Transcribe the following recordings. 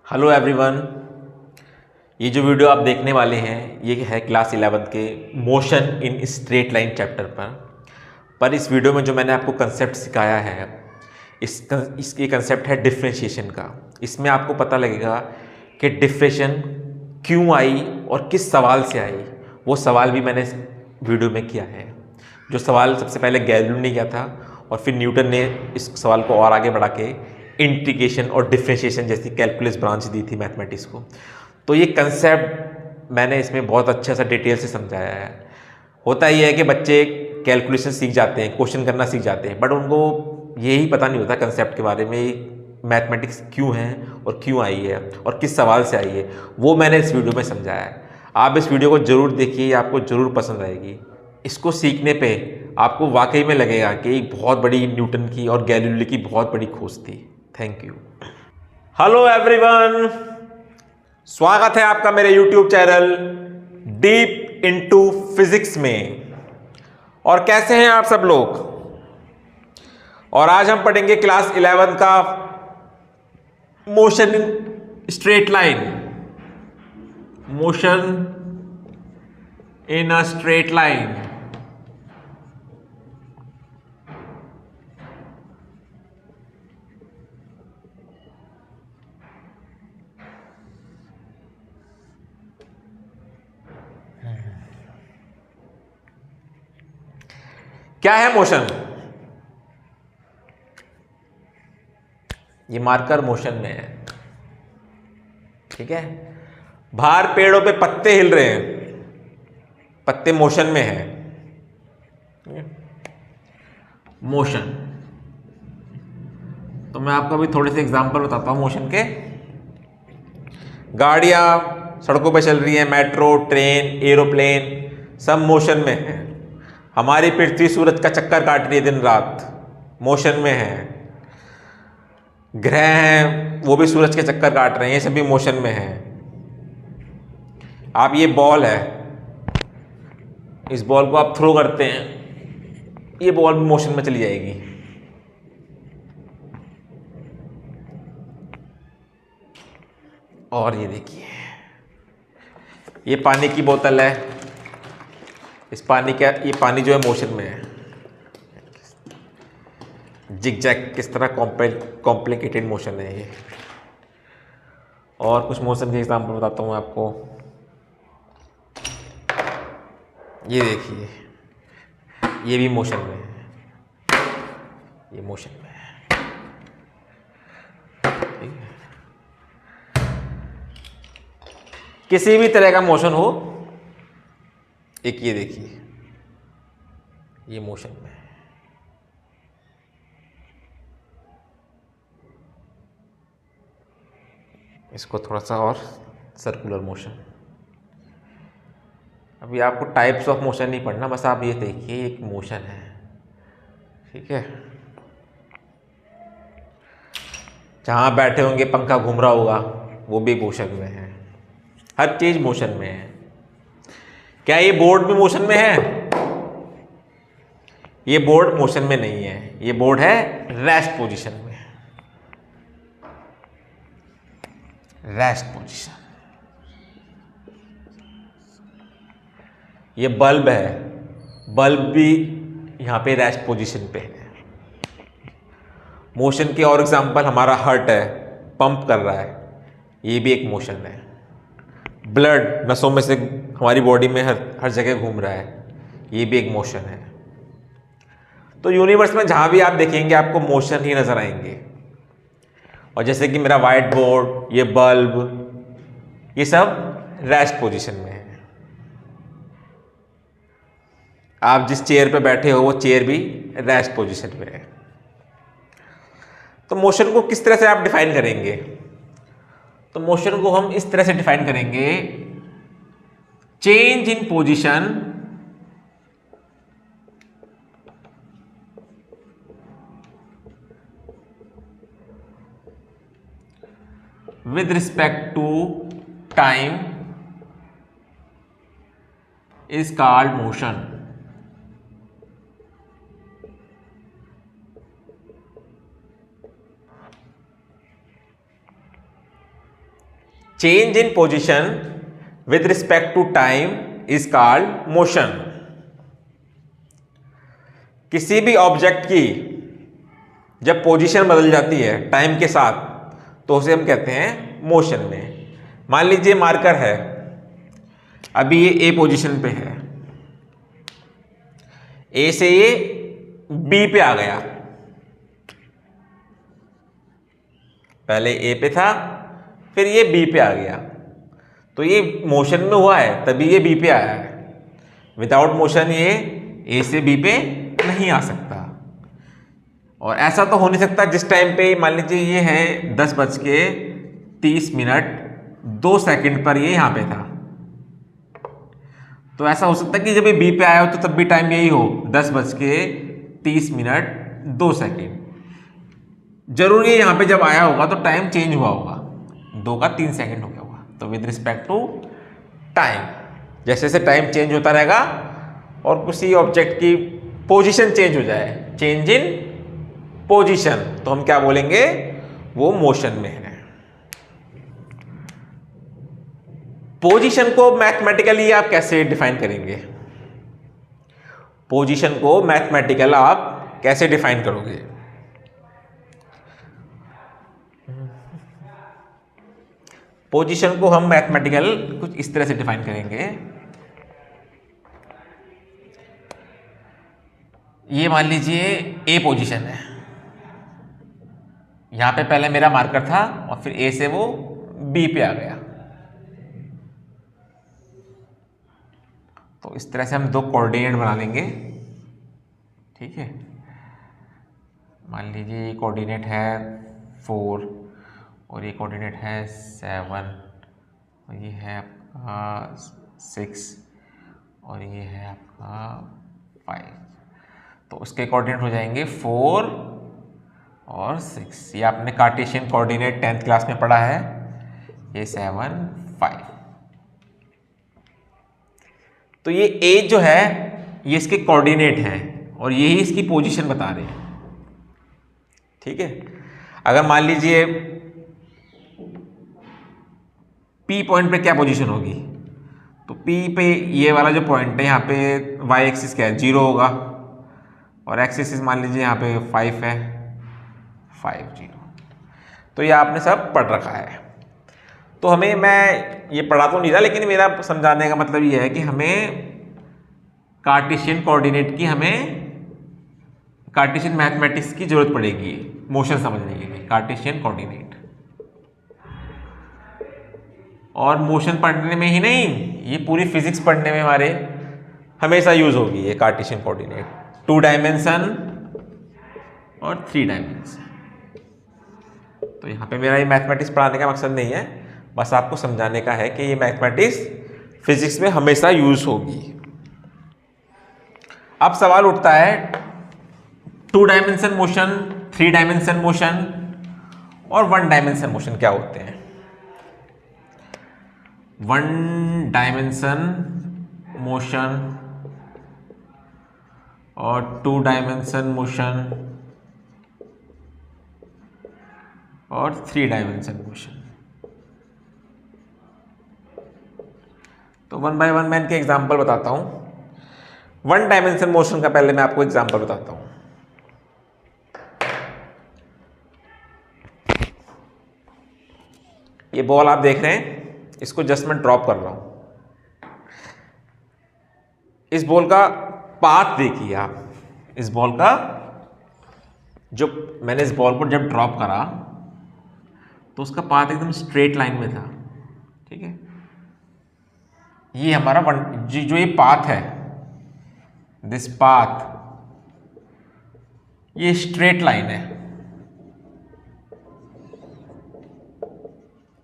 Hello everyone. ये जो video आप देखने वाले हैं ये है क्लास 11 के motion in straight line chapter पर इस वीडियो में जो मैंने आपको कंसेप्ट सिखाया है इसकी कंसेप्ट है डिफ्रेंशिएशन का। इसमें आपको पता लगेगा कि डिफ्रेंशिएशन क्यों आई और किस सवाल से आई। वो सवाल भी मैंने इस वीडियो में किया है। जो सवाल सबसे पहले गैलीलियो ने किया था और फिर न्यूटन ने इस सवाल को और आगे बढ़ा के इंटीग्रेशन और डिफ्रेंशिएशन जैसी कैलकुलस ब्रांच दी थी मैथमेटिक्स को। तो ये कंसेप्ट मैंने इसमें बहुत अच्छा सा डिटेल से समझाया है। होता ही है कि बच्चे कैलकुलेशन सीख जाते हैं, क्वेश्चन करना सीख जाते हैं, बट उनको यही पता नहीं होता कंसेप्ट के बारे में, मैथमेटिक्स क्यों है और क्यों आई है और किस सवाल से आई है। वो मैंने इस वीडियो में समझाया है। आप इस वीडियो को ज़रूर देखिए, आपको ज़रूर पसंद आएगी। इसको सीखने पे आपको वाकई में लगेगा कि एक बहुत बड़ी न्यूटन की और गैलीलियो की बहुत बड़ी खोज थी। Thank you. हेलो एवरीवन, स्वागत है आपका मेरे YouTube channel deep into physics में। और कैसे हैं आप सब लोग? और आज हम पढ़ेंगे क्लास 11 का motion in straight line. Motion in a straight line. क्या है मोशन? ये मार्कर मोशन में है, ठीक है। बाहर पेड़ों पे पत्ते हिल रहे हैं, पत्ते मोशन में है। मोशन, तो मैं आपको अभी थोड़े से एग्जांपल बताता हूं मोशन के। गाड़ियां सड़कों पे चल रही हैं, मेट्रो, ट्रेन, एरोप्लेन, सब मोशन में है। हमारी पृथ्वी सूरज का चक्कर काट रही है दिन रात, मोशन में है। ग्रह हैं वो भी सूरज के चक्कर काट रहे हैं, ये सभी मोशन में है। आप ये बॉल है, इस बॉल को आप थ्रो करते हैं, ये बॉल भी मोशन में चली जाएगी। और ये देखिए, ये पानी की बोतल है, इस पानी का ये पानी जो है मोशन में है। जिग जैग किस तरह कॉम्प्लिकेटेड मोशन है ये। और कुछ मोशन के एग्जाम्पल बताता हूँ आपको। ये देखिए, ये भी मोशन में है, ये मोशन में है, ठीक है। किसी भी तरह का मोशन हो, एक ये देखिए, ये मोशन में है। इसको थोड़ा सा और सर्कुलर मोशन। अभी आपको टाइप्स ऑफ मोशन नहीं पढ़ना, बस आप ये देखिए एक मोशन है, ठीक है। जहाँ बैठे होंगे पंखा घूम रहा होगा, वो भी मोशन में है। हर चीज मोशन में है। क्या ये बोर्ड भी मोशन में है? ये बोर्ड मोशन में नहीं है, ये बोर्ड है रेस्ट पोजीशन में, रेस्ट पोजीशन। ये बल्ब है, बल्ब भी यहाँ पे रेस्ट पोजीशन पे है। मोशन के और एग्जांपल हमारा हार्ट है, पंप कर रहा है, ये भी एक मोशन है। ब्लड नसों में से हमारी बॉडी में हर जगह घूम रहा है, ये भी एक मोशन है। तो यूनिवर्स में जहां भी आप देखेंगे आपको मोशन ही नजर आएंगे। और जैसे कि मेरा व्हाइट बोर्ड, ये बल्ब, ये सब रेस्ट पोजीशन में है। आप जिस चेयर पे बैठे हो वो चेयर भी रेस्ट पोजीशन में है। तो मोशन को किस तरह से आप डिफाइन करेंगे? तो मोशन को हम इस तरह से डिफाइन करेंगे, change in position with respect to time is called motion. Change in position with respect to time is called motion. किसी भी ऑब्जेक्ट की जब पोजीशन बदल जाती है टाइम के साथ तो उसे हम कहते हैं मोशन में। मान लीजिए मार्कर है, अभी ये ए पोजीशन पे है, ए से ये बी पे आ गया, पहले ए पे था फिर ये बी पे आ गया, तो ये मोशन में हुआ है तभी ये बी पे आया है। विदाउट मोशन ये ए से बी पे नहीं आ सकता। और ऐसा तो हो नहीं सकता जिस टाइम पे मान लीजिए ये है 10:30 पर ये यहां पे था, तो ऐसा हो सकता है कि जब ये बी पे आया हो तो तब भी टाइम यही हो 10:30 जरूर ये यहां पे जब आया होगा तो टाइम चेंज हुआ होगा, 2 का 3 सेकंड हो गया होगा। तो विद रिस्पेक्ट टू टाइम जैसे जैसे टाइम चेंज होता रहेगा और किसी ऑब्जेक्ट की पोजीशन चेंज हो जाए, चेंज इन पोजीशन, तो हम क्या बोलेंगे, वो मोशन में है। पोजीशन को मैथमेटिकली आप कैसे डिफाइन करेंगे? पोजीशन को मैथमेटिकल आप कैसे डिफाइन करोगे? पोजीशन को हम मैथमेटिकल कुछ इस तरह से डिफाइन करेंगे। ये मान लीजिए ए पोजीशन है, यहां पे पहले मेरा मार्कर था और फिर ए से वो बी पे आ गया, तो इस तरह से हम 2 कोऑर्डिनेट बना लेंगे। ठीक है, मान लीजिए ये कोऑर्डिनेट है 4 और ये कोऑर्डिनेट है 7 और ये है आपका 6 और ये है आपका 5, तो उसके कोऑर्डिनेट हो जाएंगे 4 और 6। ये आपने कार्टेशियन कोऑर्डिनेट 10th क्लास में पढ़ा है, ये 7 5। तो ये ए जो है ये इसके कोऑर्डिनेट हैं और यही इसकी पोजीशन बता रहे हैं। ठीक है, अगर मान लीजिए पी पॉइंट पे क्या पोजीशन होगी, तो पी पे ये वाला जो पॉइंट है यहाँ पे वाई एक्सिस क्या है, 0 होगा और एक्स एक्सिस मान लीजिए यहाँ पे 5 है, 5 0। तो ये आपने सब पढ़ रखा है। तो हमें, मैं ये पढ़ा तो नहीं रहा लेकिन मेरा समझाने का मतलब ये है कि हमें कार्टेशियन कोऑर्डिनेट की, हमें कार्टेशियन मैथमेटिक्स की जरूरत पड़ेगी मोशन समझने के लिए, कार्टेशियन कोऑर्डिनेट। और मोशन पढ़ने में ही नहीं, ये पूरी फिजिक्स पढ़ने में हमारे हमेशा यूज होगी ये कार्टेशियन कोऑर्डिनेट, 2 डायमेंशन और 3 डायमेंशन। तो यहाँ पे मेरा ये मैथमेटिक्स पढ़ाने का मकसद नहीं है, बस आपको समझाने का है कि ये मैथमेटिक्स फिजिक्स में हमेशा यूज होगी। अब सवाल उठता है 2 डायमेंशन मोशन, 3 डायमेंशन मोशन और 1 डायमेंशन मोशन क्या होते हैं? 1 डायमेंशन मोशन और 2 डायमेंशन मोशन और 3 डायमेंशन मोशन। तो 1 बाय 1 मैं इनके एग्जाम्पल बताता हूं। 1 डायमेंशन मोशन का पहले मैं आपको एग्जाम्पल बताता हूं। ये बॉल आप देख रहे हैं, इसको जस्ट मैं ड्रॉप कर रहा हूं। इस बॉल का पाथ देखिए आप, इस बॉल का, जो मैंने इस बॉल को जब ड्रॉप करा तो उसका पाथ एकदम स्ट्रेट लाइन में था। ठीक है, ये हमारा जो ये पाथ है, दिस पाथ, ये स्ट्रेट लाइन है,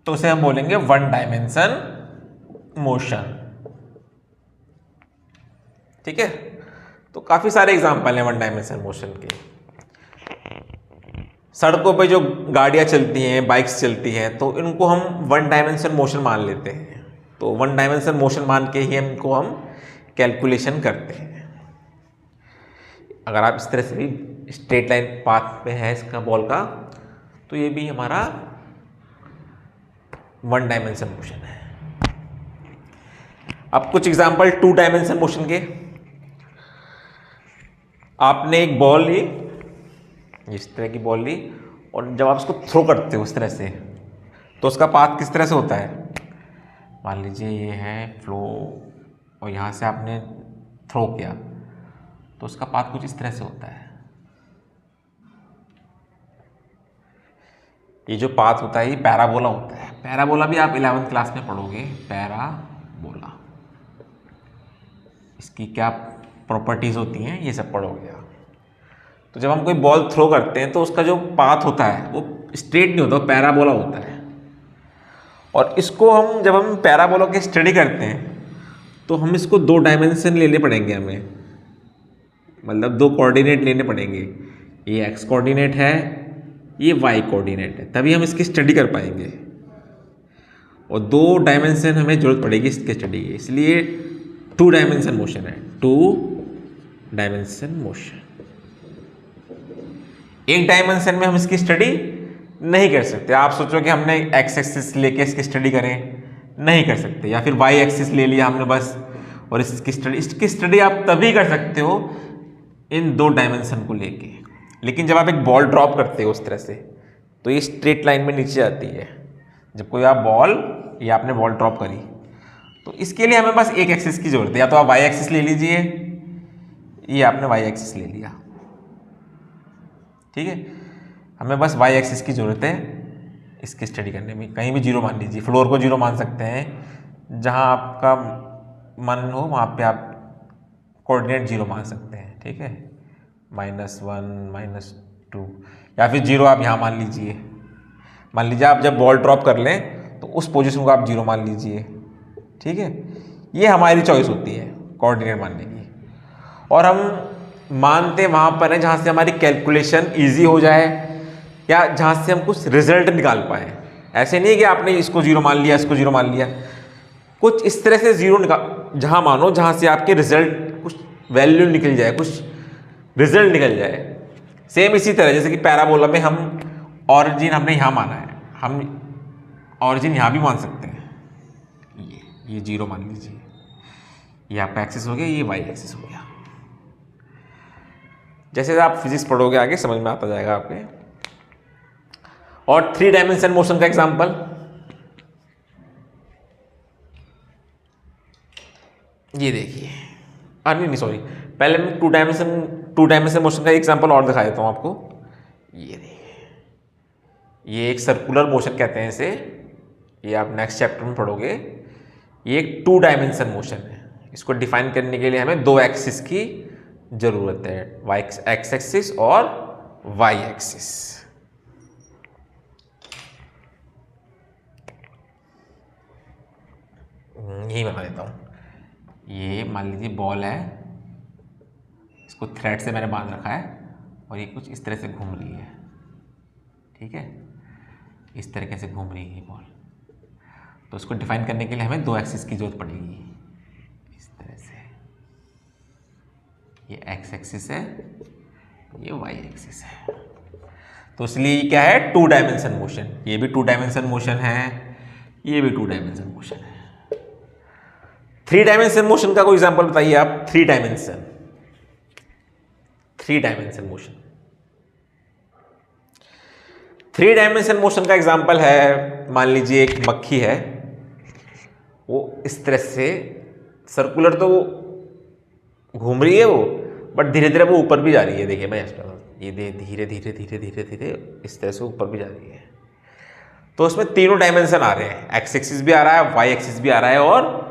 तो उसे हम बोलेंगे 1 डायमेंशन मोशन। ठीक है, तो काफी सारे एग्जांपल हैं 1 डायमेंशन मोशन के। सड़कों पे जो गाड़ियां चलती हैं, बाइक्स चलती हैं, तो इनको हम 1 डायमेंशन मोशन मान लेते हैं। तो 1 डायमेंशन मोशन मान के ही इनको हम कैलकुलेशन करते हैं। अगर आप इस तरह से भी स्ट्रेट लाइन पाथ पे है इसका बॉल का, तो ये भी हमारा वन डायमेंशन मोशन है। अब कुछ एग्जांपल टू डायमेंशन मोशन के। आपने एक बॉल ली, इस तरह की बॉल ली, और जब आप उसको थ्रो करते हो इस तरह से, तो उसका पाथ किस तरह से होता है? मान लीजिए ये है फ्लो, और यहाँ से आपने थ्रो किया तो उसका पाथ कुछ इस तरह से होता है। ये जो पाथ होता है ये पैराबोला होता है। पैराबोला भी आप 11वीं क्लास में पढ़ोगे, पैराबोला, इसकी क्या प्रॉपर्टीज होती हैं ये सब पढ़ोगे आप। तो जब हम कोई बॉल थ्रो करते हैं तो उसका जो पाथ होता है वो स्ट्रेट नहीं होता, पैराबोला होता है। और इसको हम जब हम पैराबोला की स्टडी करते हैं तो हम इसको दो डायमेंशन लेने पड़ेंगे हमें, मतलब दो कोऑर्डिनेट लेने पड़ेंगे। ये एक्स कोऑर्डिनेट है, ये वाई कोऑर्डिनेट है, तभी हम इसकी स्टडी कर पाएंगे। और दो डायमेंशन हमें जरूरत पड़ेगी इसके स्टडी की, इसलिए टू डायमेंशन मोशन है, टू डायमेंशन मोशन। एक डायमेंशन में हम इसकी स्टडी नहीं कर सकते। आप सोचो कि हमने एक्स एक्सिस लेके इसकी स्टडी करें, नहीं कर सकते। या फिर वाई एक्सिस ले लिया हमने बस, और इसकी स्टडी आप तभी कर सकते हो इन दो डायमेंशन को लेके। लेकिन जब आप एक बॉल ड्रॉप करते हो उस तरह से, तो ये स्ट्रेट लाइन में नीचे आती है। जब कोई आप बॉल, ये आपने बॉल ड्रॉप करी, तो इसके लिए हमें बस एक एक्सिस की जरूरत है। या तो आप वाई एक्सिस ले लीजिए, ये आपने वाई एक्सिस ले लिया, ठीक है। हमें बस वाई एक्सिस की जरूरत है इसकी स्टडी करने में। कहीं भी जीरो मान लीजिए, फ्लोर को जीरो मान सकते हैं, जहां आपका मन हो वहां पे आप कोऑर्डिनेट जीरो मान सकते हैं, ठीक है। -1 -2, या फिर जीरो आप यहाँ मान लीजिए। मान लीजिए आप जब बॉल ड्रॉप कर लें तो उस पोजीशन को आप जीरो मान लीजिए, ठीक है। ये हमारी चॉइस होती है कोऑर्डिनेट मानने की। और हम मानते वहाँ पर है जहाँ से हमारी कैलकुलेशन इजी हो जाए, या जहाँ से हम कुछ रिजल्ट निकाल पाए। ऐसे नहीं कि आपने इसको जीरो मान लिया, इसको जीरो मान लिया, कुछ इस तरह से जीरो निकाल, जहाँ मानो जहाँ से आपके रिजल्ट कुछ वैल्यू निकल जाए, कुछ रिजल्ट निकल जाए। सेम इसी तरह जैसे कि पैराबोला में हम ऑरिजिन हमने यहाँ माना है, हम ऑरिजिन यहाँ भी मान सकते हैं। ये जीरो मान लीजिए, ये आपका एक्सिस हो गया, ये वाई एक्सिस हो गया। जैसे आप फिजिक्स पढ़ोगे आगे समझ में आता जाएगा आपके। और थ्री डायमेंशन मोशन का एग्जांपल, ये देखिए। नहीं सॉरी, पहले मैं टू डायमेंशन मोशन का एग्जांपल और दिखा देता हूं आपको। ये देखिए, ये एक सर्कुलर मोशन कहते हैं इसे, ये आप नेक्स्ट चैप्टर में पढ़ोगे। ये एक टू डायमेंशन मोशन है। इसको डिफाइन करने के लिए हमें दो एक्सिस की जरूरत है, एक्स एक्सिस और वाई एक्सिस। यही बना देता हूं। ये मान लीजिए बॉल है, इसको थ्रेड से मैंने बांध रखा है, और ये कुछ इस तरह से घूम रही है, ठीक है। इस तरीके से घूम रही है बॉल। तो इसको डिफाइन करने के लिए हमें दो एक्सिस की जरूरत पड़ेगी। इस तरह से ये एक्स एक्सिस है, ये वाई एक्सिस है। तो इसलिए ये क्या है? Two dimension motion. ये भी टू डायमेंशन मोशन है, ये भी टू डायमेंशन मोशन है। थ्री डायमेंशन मोशन का कोई एग्जांपल बताइए आप। Three dimension motion. Three dimension motion का एग्जांपल है, मान लीजिए एक मक्खी है, वो इस तरह से सर्कुलर तो घूम रही है वो, बट धीरे धीरे वो ऊपर भी जा रही है। देखिए मैं ये धीरे धीरे धीरे धीरे धीरे इस तरह से ऊपर भी जा रही है। तो उसमें तीनों डायमेंशन आ रहे हैं, एक्स एक्सिस भी आ रहा है, वाई एक्सिस भी आ रहा है, और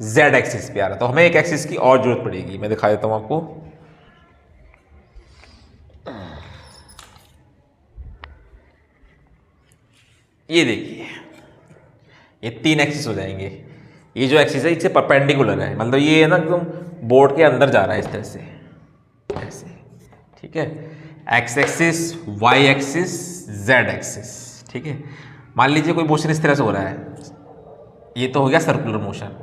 जेड एक्सिस भी आ रहा है। तो हमें एक एक्सिस की और जरूरत पड़ेगी। मैं दिखा देता हूं आपको। ये देखिए, ये तीन एक्सिस हो जाएंगे। ये जो एक्सिस है इससे परपेंडिकुलर है, मतलब ये है ना एकदम बोर्ड के अंदर जा रहा है इस तरह से, ऐसे, ठीक है। X axis, Y axis, Z axis, ठीक है। मान लीजिए कोई मोशन इस तरह से हो रहा है, ये तो हो गया सर्कुलर मोशन,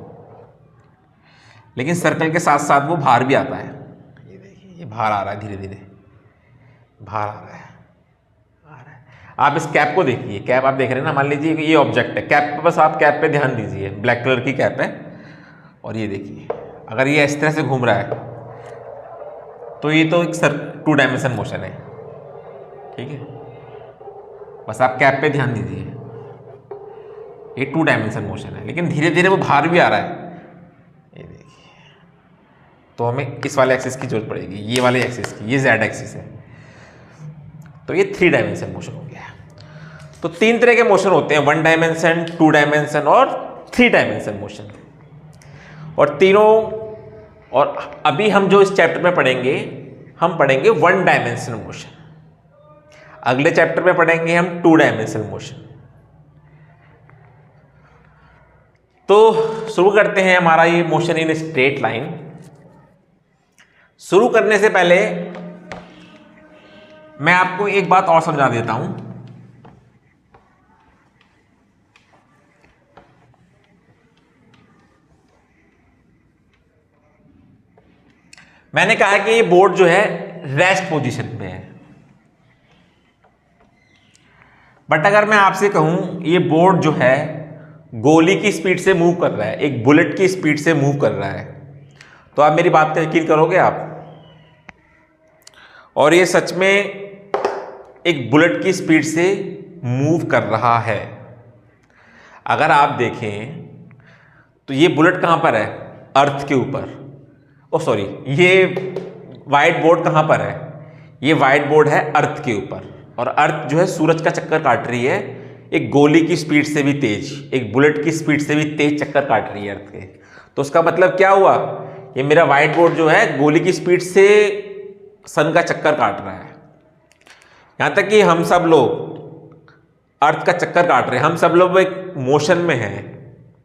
लेकिन सर्कल के साथ साथ वो बाहर भी आता है। ये देखिए, ये बाहर आ रहा है, धीरे धीरे बाहर आ रहा है। आप इस कैप को देखिए, कैप आप देख रहे हैं ना, मान लीजिए कि ये ऑब्जेक्ट है, कैप पे बस आप कैप पे ध्यान दीजिए, ब्लैक कलर की कैप है, और ये देखिए अगर ये इस तरह से घूम रहा है तो ये तो एक 2 डायमेंशन मोशन है, ठीक है। बस आप कैप पे ध्यान दीजिए, ये 2 डायमेंशन मोशन है, लेकिन धीरे धीरे वो बाहर भी आ रहा है, ये देखिए। तो हमें इस वाले एक्सिस की जरूरत पड़ेगी, ये वाले एक्सिस की, ये जेड एक्सिस है, तो ये 3 डायमेंशन मोशन हो गया। तो 3 तरह के मोशन होते हैं, 1 डायमेंशन, 2 डायमेंशन और 3 डायमेंशन मोशन। और तीनों, और अभी हम जो इस चैप्टर में पढ़ेंगे, हम पढ़ेंगे 1 डायमेंशन मोशन। अगले चैप्टर में पढ़ेंगे हम 2 डायमेंशन मोशन। तो शुरू करते हैं हमारा ये मोशन इन स्ट्रेट लाइन। शुरू करने से पहले मैं आपको एक बात और समझा देता हूं। मैंने कहा कि ये बोर्ड जो है रेस्ट पोजीशन पे है, बट अगर मैं आपसे कहूं ये बोर्ड जो है गोली की स्पीड से मूव कर रहा है, एक बुलेट की स्पीड से मूव कर रहा है, तो आप मेरी बात का यकीन करोगे आप? और ये सच में एक बुलेट की स्पीड से मूव कर रहा है। अगर आप देखें तो ये बुलेट कहां पर है? अर्थ के ऊपर। ओ सॉरी, ये व्हाइट बोर्ड कहां पर है? ये व्हाइट बोर्ड है अर्थ के ऊपर, और अर्थ जो है सूरज का चक्कर काट रही है एक गोली की स्पीड से भी तेज, एक बुलेट की स्पीड से भी तेज चक्कर काट रही है अर्थ के। तो उसका मतलब क्या हुआ? ये मेरा व्हाइट बोर्ड जो है गोली की स्पीड से सन का चक्कर काट रहा है। यहां तक कि हम सब लोग अर्थ का चक्कर काट रहे हैं, हम सब लोग एक मोशन में हैं,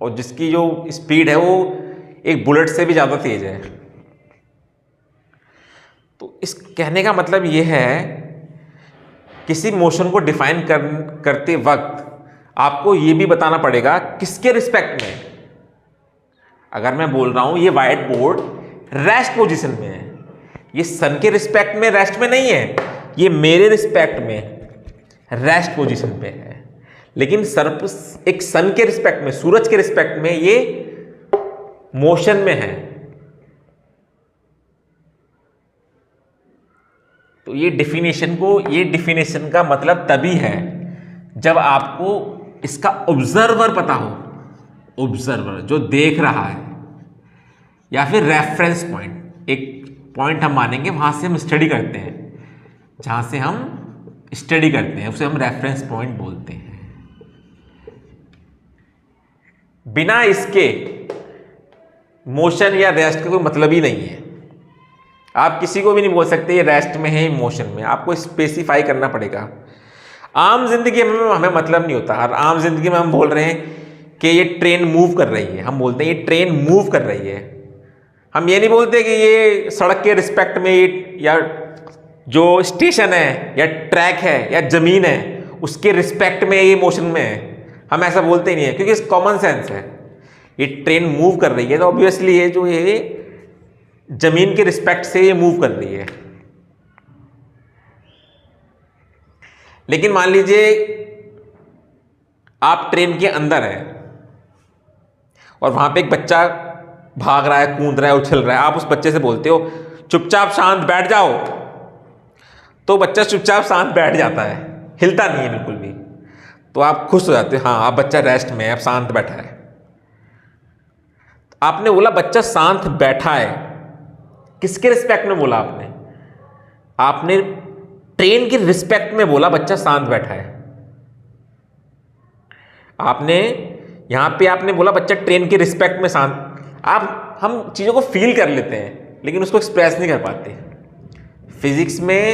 और जिसकी जो स्पीड है वो एक बुलेट से भी ज्यादा तेज है। तो इस कहने का मतलब ये है, किसी मोशन को डिफाइन करते वक्त आपको ये भी बताना पड़ेगा किसके रिस्पेक्ट में। अगर मैं बोल रहा हूं ये व्हाइट बोर्ड रेस्ट पोजीशन में है, ये सन के रिस्पेक्ट में रेस्ट में नहीं है, ये मेरे रिस्पेक्ट में रेस्ट पोजीशन पे है। लेकिन एक सन के रिस्पेक्ट में, सूरज के रिस्पेक्ट में ये मोशन में है। तो ये डिफिनेशन का मतलब तभी है जब आपको इसका ऑब्जर्वर पता हो, ऑब्जर्वर जो देख रहा है, या फिर रेफरेंस पॉइंट, एक पॉइंट हम मानेंगे वहां से हम स्टडी करते हैं, जहां से हम स्टडी करते हैं उसे हम रेफरेंस पॉइंट बोलते हैं। बिना इसके मोशन या रेस्ट का कोई मतलब ही नहीं है। आप किसी को भी नहीं बोल सकते ये रेस्ट में है, मोशन में, आपको स्पेसिफाई करना पड़ेगा। आम जिंदगी में हमें मतलब नहीं होता, और आम जिंदगी में हम बोल रहे हैं कि ये ट्रेन मूव कर रही है, हम बोलते हैं ये ट्रेन मूव कर रही है। हम ये नहीं बोलते कि ये सड़क के रिस्पेक्ट में, या जो स्टेशन है या ट्रैक है या जमीन है उसके रिस्पेक्ट में ये मोशन में है। हम ऐसा बोलते ही नहीं है, क्योंकि इस कॉमन सेंस है। ये ट्रेन मूव कर रही है तो ऑब्वियसली ये जो ये जमीन के रिस्पेक्ट से ये मूव कर रही है। लेकिन मान लीजिए आप ट्रेन के अंदर हैं और वहां पे एक बच्चा भाग रहा है, कूद रहा है, उछल रहा है, आप उस बच्चे से बोलते हो चुपचाप शांत बैठ जाओ, तो बच्चा चुपचाप शांत बैठ जाता है, हिलता नहीं है बिल्कुल भी। तो आप खुश हो जाते हो, हाँ अब बच्चा रेस्ट में है, अब शांत बैठा है। आपने बोला बच्चा शांत बैठा है, किसके रिस्पेक्ट में बोला आपने? आपने ट्रेन की रिस्पेक्ट में बोला बच्चा शांत बैठा है। आपने यहां पे आपने बोला बच्चा ट्रेन की रिस्पेक्ट में शांत। हम चीजों को फील कर लेते हैं लेकिन उसको एक्सप्रेस नहीं कर पाते। फिजिक्स में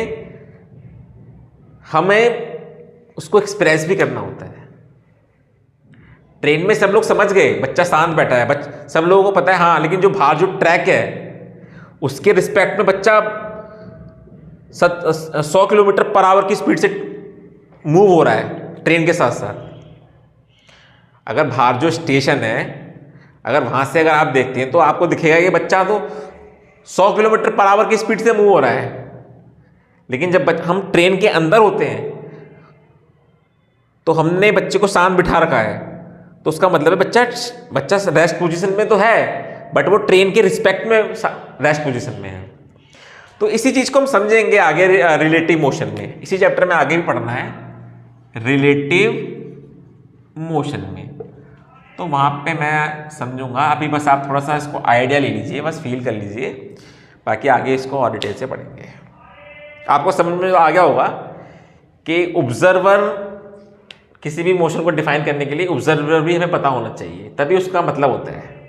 हमें उसको एक्सप्रेस भी करना होता है। ट्रेन में सब लोग समझ गए बच्चा शांत बैठा है, सब लोगों को पता है, हाँ, लेकिन जो बाहर जो ट्रैक है उसके रिस्पेक्ट में बच्चा 100 किलोमीटर पर आवर की स्पीड से मूव हो रहा है ट्रेन के साथ साथ। अगर बाहर जो स्टेशन है, अगर वहां से अगर आप देखते हैं तो आपको दिखेगा ये बच्चा तो 100 किलोमीटर पर आवर की स्पीड से मूव हो रहा है। लेकिन जब हम ट्रेन के अंदर होते हैं तो हमने बच्चे को शांत बिठा रखा है, तो उसका मतलब है बच्चा रेस्ट पोजीशन में तो है, बट वो ट्रेन के रिस्पेक्ट में रेस्ट पोजीशन में है। तो इसी चीज को हम समझेंगे आगे रिलेटिव मोशन में। इसी चैप्टर में आगे भी पढ़ना है रिलेटिव मोशन में, तो वहां पे मैं समझूंगा। अभी बस आप थोड़ा सा इसको आइडिया ले लीजिए, बस फील कर लीजिए, बाकी आगे इसको और डिटेल से पढ़ेंगे। आपको समझ में आ गया होगा कि ऑब्जर्वर, किसी भी मोशन को डिफाइन करने के लिए ऑब्जर्वर भी हमें पता होना चाहिए, तभी उसका मतलब होता है।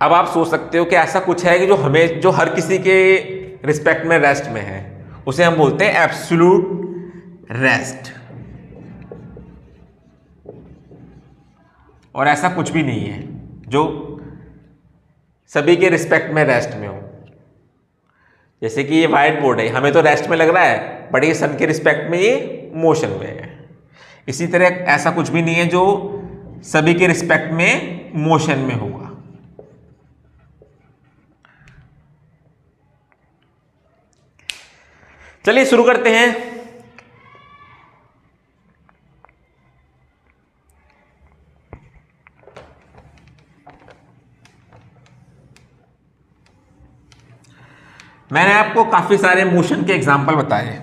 अब आप सोच सकते हो कि ऐसा कुछ है कि जो हर किसी के रिस्पेक्ट में रेस्ट में है, उसे हम बोलते हैं एब्सोल्यूट रेस्ट, और ऐसा कुछ भी नहीं है जो सभी के रिस्पेक्ट में रेस्ट में हो। जैसे कि ये व्हाइट बोर्ड है, हमें तो रेस्ट में लग रहा है, बट ये सन के रिस्पेक्ट में ये मोशन में है। इसी तरह ऐसा कुछ भी नहीं है जो सभी के रिस्पेक्ट में मोशन में होगा। चलिए शुरू करते हैं। मैंने आपको काफी सारे मोशन के एग्जाम्पल बताए।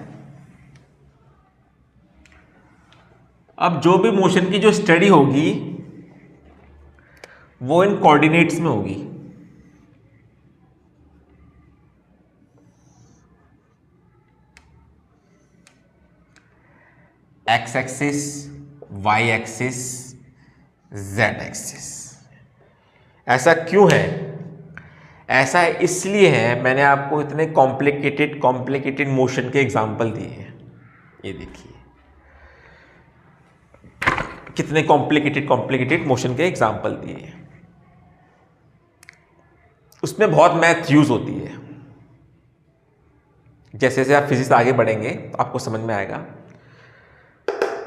अब जो भी मोशन की जो स्टडी होगी वो इन कोऑर्डिनेट्स में होगी। X axis, Y axis, Z axis. ऐसा क्यों है? ऐसा इसलिए है, मैंने आपको इतने कॉम्प्लिकेटेड मोशन के एग्जाम्पल दिए हैं। ये देखिए कितने कॉम्प्लिकेटेड मोशन के एग्जाम्पल दिए हैं। उसमें बहुत मैथ यूज होती है। जैसे जैसे आप फिजिक्स आगे बढ़ेंगे तो आपको समझ में आएगा।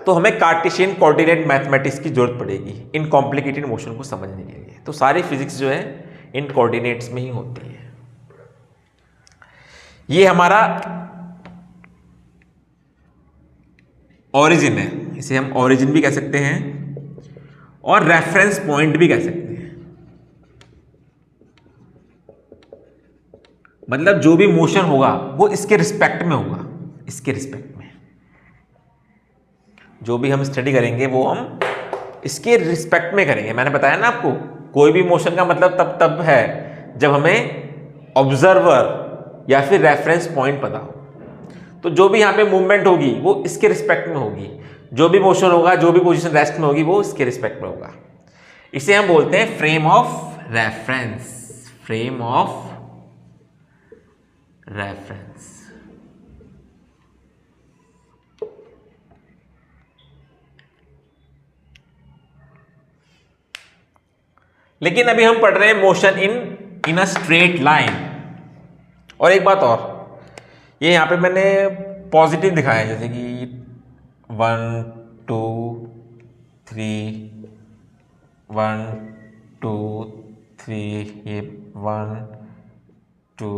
तो हमें कार्टेशियन कोऑर्डिनेट मैथमेटिक्स की जरूरत पड़ेगी इन कॉम्प्लिकेटेड मोशन को समझने के लिए। तो सारी फिजिक्स जो है इन कोऑर्डिनेट्स में ही होती है। ये हमारा ओरिजिन है, इसे हम ओरिजिन भी कह सकते हैं और रेफरेंस पॉइंट भी कह सकते हैं। मतलब जो भी मोशन होगा वो इसके रिस्पेक्ट में होगा, इसके रिस्पेक्ट में जो भी हम स्टडी करेंगे वो हम इसके रिस्पेक्ट में करेंगे। मैंने बताया ना आपको, कोई भी मोशन का मतलब तब है जब हमें ऑब्जर्वर या फिर रेफरेंस पॉइंट पता हो। तो जो भी यहाँ पे मूवमेंट होगी वो इसके रिस्पेक्ट में होगी, जो भी मोशन होगा, जो भी पोजीशन रेस्ट में होगी वो इसके रिस्पेक्ट में होगा। इसे हम बोलते हैं frame of reference. Frame of reference. लेकिन अभी हम पढ़ रहे हैं motion in a straight line. और एक बात और, ये यहाँ पे मैंने पॉजिटिव दिखाया है, जैसे कि 1 2 3 1 2 3, ये 1 2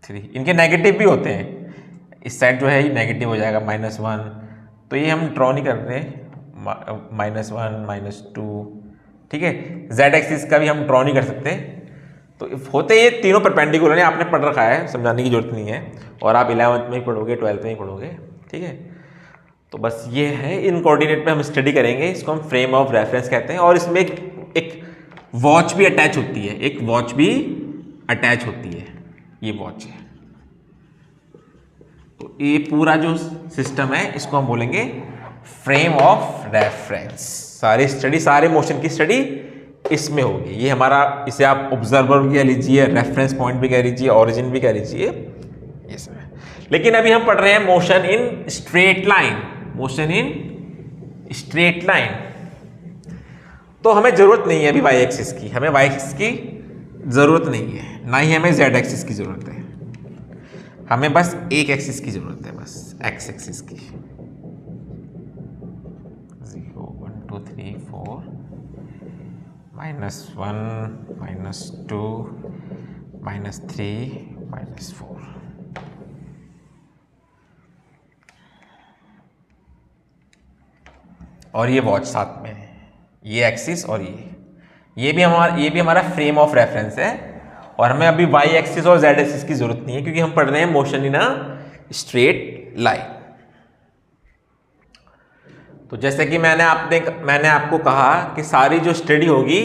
3। इनके नेगेटिव भी होते हैं, इस साइड जो है ये नेगेटिव हो जाएगा -1, तो ये हम ड्रॉ नहीं कर रहे, -1 -2, ठीक है। जेड एक्सिस का भी हम ड्रॉ नहीं कर सकते। तो होते ये तीनों परपेंडिकुलर हैं, आपने पढ़ रखा है, समझाने की जरूरत नहीं है, और आप 11th में ही पढ़ोगे, 12th में ही पढ़ोगे, ठीक है। तो बस ये है, इन कोऑर्डिनेट पे हम स्टडी करेंगे, इसको हम फ्रेम ऑफ रेफरेंस कहते हैं। और इसमें एक वॉच भी अटैच होती है, एक वॉच भी अटैच होती है, ये वॉच है। तो ये पूरा जो सिस्टम है इसको हम बोलेंगे फ्रेम ऑफ रेफरेंस। सारे मोशन की स्टडी इसमें होगी। ये हमारा, इसे आप ऑब्जर्वर भी कह लीजिए, रेफरेंस पॉइंट भी कह लीजिए, ओरिजिन भी कह लीजिए, ये सब है। लेकिन अभी हम पढ़ रहे हैं motion in straight line. Motion in straight line, तो हमें जरूरत नहीं है अभी वाई एक्सिस की, हमें वाई एक्सिस की जरूरत नहीं है, ना ही हमें जेड एक्सिस की जरूरत है। हमें बस एक एक्सिस की जरूरत है, बस एक्स एक्सिस की। 0 1 2 3 4 -1 -2 -3 -4। और ये वॉच साथ में, ये एक्सिस और ये भी हमारा फ्रेम ऑफ रेफरेंस है। और हमें अभी वाई एक्सिस और जेड एक्सिस की जरूरत नहीं है, क्योंकि हम पढ़ रहे हैं motion in a straight line. तो जैसे कि मैंने आपको कहा कि सारी जो स्टडी होगी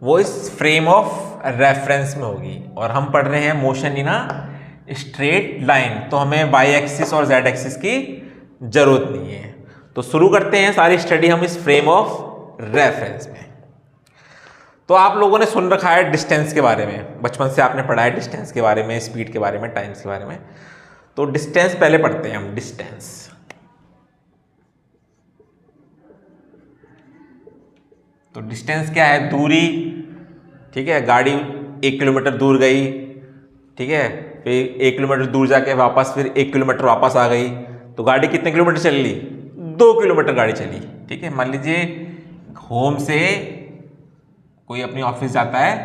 वो इस फ्रेम ऑफ रेफरेंस में होगी, और हम पढ़ रहे हैं motion in a straight line, तो हमें वाई एक्सिस और जेड एक्सिस की जरूरत नहीं है। तो शुरू करते हैं सारी स्टडी हम इस फ्रेम ऑफ रेफरेंस में। तो आप लोगों ने सुन रखा है डिस्टेंस के बारे में, बचपन से आपने पढ़ा है डिस्टेंस के बारे में, स्पीड के बारे में, टाइम्स के बारे में। तो डिस्टेंस पहले पढ़ते हैं हम। डिस्टेंस, तो डिस्टेंस क्या है? दूरी, ठीक है। गाड़ी 1 किलोमीटर दूर गई, ठीक है, फिर 1 किलोमीटर दूर जाके वापस फिर 1 किलोमीटर वापस आ गई, तो गाड़ी कितने किलोमीटर चल ली? 2 किलोमीटर गाड़ी चली, ठीक है। मान लीजिए होम से कोई अपनी ऑफिस जाता है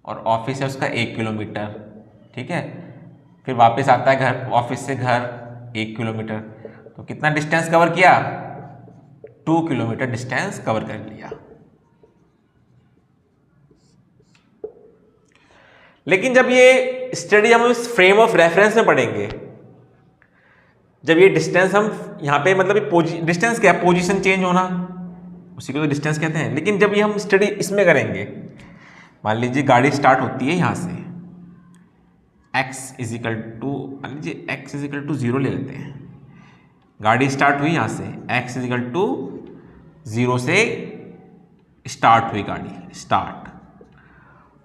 और ऑफिस है उसका 1 किलोमीटर, ठीक है, फिर वापस आता है घर, ऑफिस से घर 1 किलोमीटर, तो कितना डिस्टेंस कवर किया? 2 किलोमीटर डिस्टेंस कवर कर लिया। लेकिन जब ये स्टडी हम इस फ्रेम ऑफ रेफरेंस में पढ़ेंगे, जब ये डिस्टेंस हम यहाँ पे, मतलब डिस्टेंस क्या? पोजीशन चेंज होना, उसी को तो डिस्टेंस कहते हैं। लेकिन जब ये हम स्टडी इसमें करेंगे, मान लीजिए गाड़ी स्टार्ट होती है यहाँ से, x इजिकल टू, मान लीजिए x इजिकल टू 0 ले लेते हैं। गाड़ी स्टार्ट हुई यहाँ से, x इजिकल टू 0 से स्टार्ट हुई गाड़ी, स्टार्ट,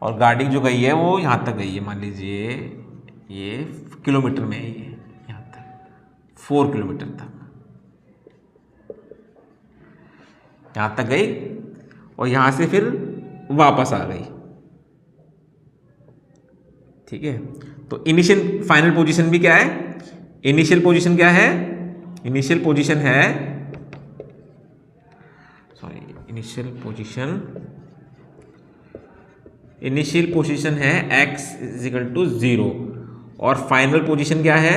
और गाड़ी जो गई है वो यहाँ तक गई है, मान लीजिए ये किलोमीटर में है, ये यहाँ तक 4 किलोमीटर तक यहाँ तक गई, और यहाँ से फिर वापस आ गई, ठीक है। तो इनिशियल फाइनल पोजीशन भी क्या है? इनिशियल पोजीशन क्या है? इनिशियल पोजीशन है, सॉरी, इनिशियल पोजीशन है x इजिकल टू 0, और फाइनल पोजीशन क्या है?